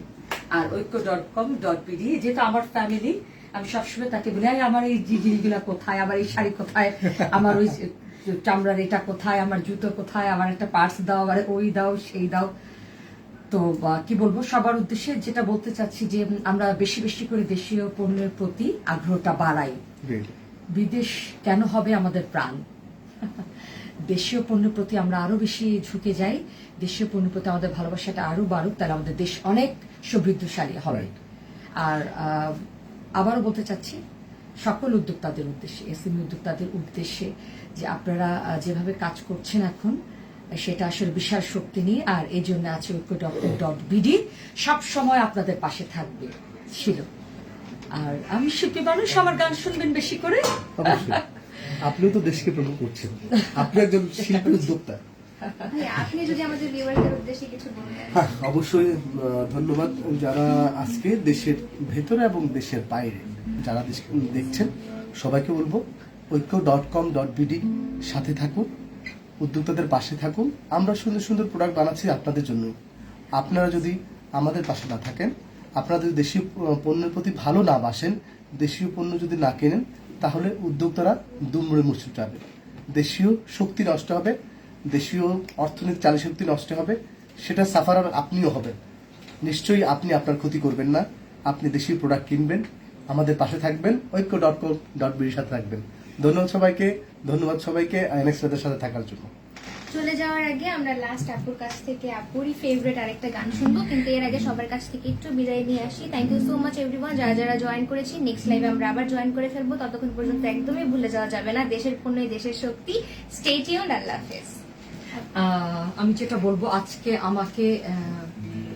আর ঐক্য.com.bd যেটা আমার ফ্যামিলি, আমি সবসময় তাকে বলি আমার এই জিনিসগুলো কোথায়, আমার এই শাড়ি কোথায়, আমার ওই চামড়ার এটা কোথায়, আমার জুতো কোথায়, আমার একটা পার্স দাও, আমার ওই দাও সেই দাও। তো কি বলবো, সবার উদ্দেশ্যে যেটা বলতে চাচ্ছি যে আমরা বেশি বেশি করে দেশীয় পণ্যের প্রতি আগ্রহটা বাড়াই। বিদেশ কেন হবে আমাদের প্রাণ? দেশীয় পণ্যের প্রতি আমরা আরো বেশি ঝুঁকে যাই, দেশীয় পণ্যের প্রতি আমাদের ভালোবাসাটা আরো বাড়ুক, তাহলে আমাদের দেশ অনেক সমৃদ্ধশালী হবে। আর আবারও বলতে চাচ্ছি সকল উদ্যোক্তাদের উদ্দেশ্যে, এসএমই উদ্যোক্তাদের উদ্দেশ্যে, যে আপনারা যেভাবে কাজ করছেন এখন, সেটা আসলে বিশাল শক্তি নিয়ে। আর এই জন্য আছে ঐক্য.com.bd, সব সময় আপনাদের পাশে থাকবে, ছিল। আর আমি শিল্পী মানুষ, আমার গান শুনবেন বেশি করে। আপনিও তো দেশকে প্রমোট করছেন, আপনি একজন শিল্পী উদ্যোক্তা। আপনি যদি আমাদের ভিউয়ারদের উদ্দেশ্যে কিছু বলতেন। হ্যাঁ, অবশ্যই ধন্যবাদ। যারা আজকে দেশের ভেতরে এবং দেশের বাইরে যারা দেখছেন, সবাইকে বলবো ঐক্য.com.bd সাথে থাকুন, উদ্যোক্তাদের পাশে থাকুন। আমরা সুন্দর সুন্দর প্রোডাক্ট বানাচ্ছি আপনাদের জন্য। আপনারা যদি আমাদের পাশে না থাকেন, আপনারা যদি দেশীয় পণ্যের প্রতি ভালো না বাসেন, দেশীয় পণ্য যদি না কেনেন, তাহলে উদ্যোক্তারা দুমড়ে মুচড়ে যাবে, দেশীয় শক্তি নষ্ট হবে, দেশীয় অর্থনৈতিক চালি শক্তি নষ্ট হবে, সেটা সাফারার আপনিও হবেন। নিশ্চয়ই আপনি আপনার ক্ষতি করবেন না, আপনি দেশীয় প্রোডাক্ট কিনবেন, আমাদের পাশে থাকবেন, ঐক্য.com.bd সাথে থাকবেন। ধন্যবাদ সবাইকে, ধন্যবাদ সবাইকে আইএনএক্স লেদার সাথে থাকার জন্য। চলে যাওয়ার আগে আমরা লাস্ট আপুর কাছ থেকে আপুরই ফেভারিট আরেকটা গান শুনবো, কিন্তু এর আগে সবার কাছ থেকে একটু বিদায় নিয়ে আসি। Thank you so much everyone, যারা যারা জয়েন করেছি। নেক্সট লাইভে আমরা আবার জয়েন করে ফেলবো, ততক্ষণ পর্যন্ত একদমই ভুলে যাওয়া যাবে না, দেশের পণ্যই দেশের শক্তি। স্টে টিউনড, আল্লাহ হাফেজ। আমি যেটা বলবো, আজকে আমাকে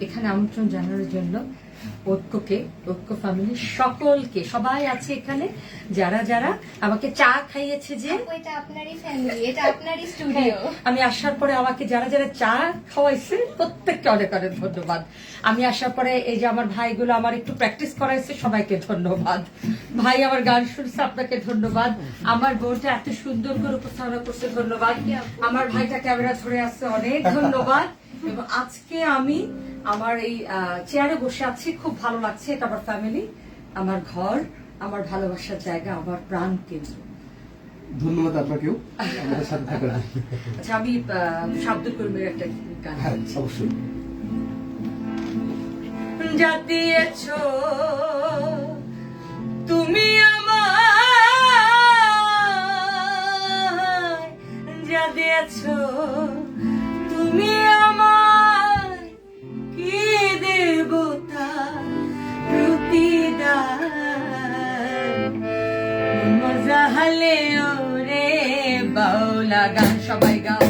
এখানে আমন্ত্রণ জানানোর জন্য ঐক্যকে, ঐক্য ফ্যামিলির সকলকে, সবাই আছে এখানে, যারা যারা আমাকে চা খাইয়েছে, যে এটা আপনারই ফ্যামিলি, এটা আপনারই স্টুডিও। আমি আসার পরে আমাকে যারা যারা চা খাওয়াইছে প্রত্যেককে অনেক অনেক ধন্যবাদ। আমি আসার পরে এই যে আমার ভাইগুলো আমার একটু প্র্যাকটিস করাইছে, সবাইকে ধন্যবাদ। ভাই আমার গান শুনছে, আপনাকে ধন্যবাদ। আমার বোনটা এত সুন্দর করে উপস্থাপনা করছে, ধন্যবাদ। আমার ভাইটা ক্যামেরা ধরে আসছে, অনেক ধন্যবাদ। এবং আজকে আমি আমার এই চেয়ারে বসে আছি, খুব ভালো লাগছে। এটা আমার ফ্যামিলি, আমার ঘর, আমার ভালোবাসার জায়গা, আমার প্রাণ কেন্দ্র। ধন্যবাদ আপনাকেও আমাদের সাথে থাকার জন্য। আচ্ছা, আমি শাব্দুল করিমের একটা গান হ্যাঁ গাইছি। অবশ্যই। যা দিয়েছ তুমি আমায়, যা দিয়েছ তুমি আমায়, কি দেবতা প্রতিদান। মজা হলে ওরে বাউলা গান সবাই গাও।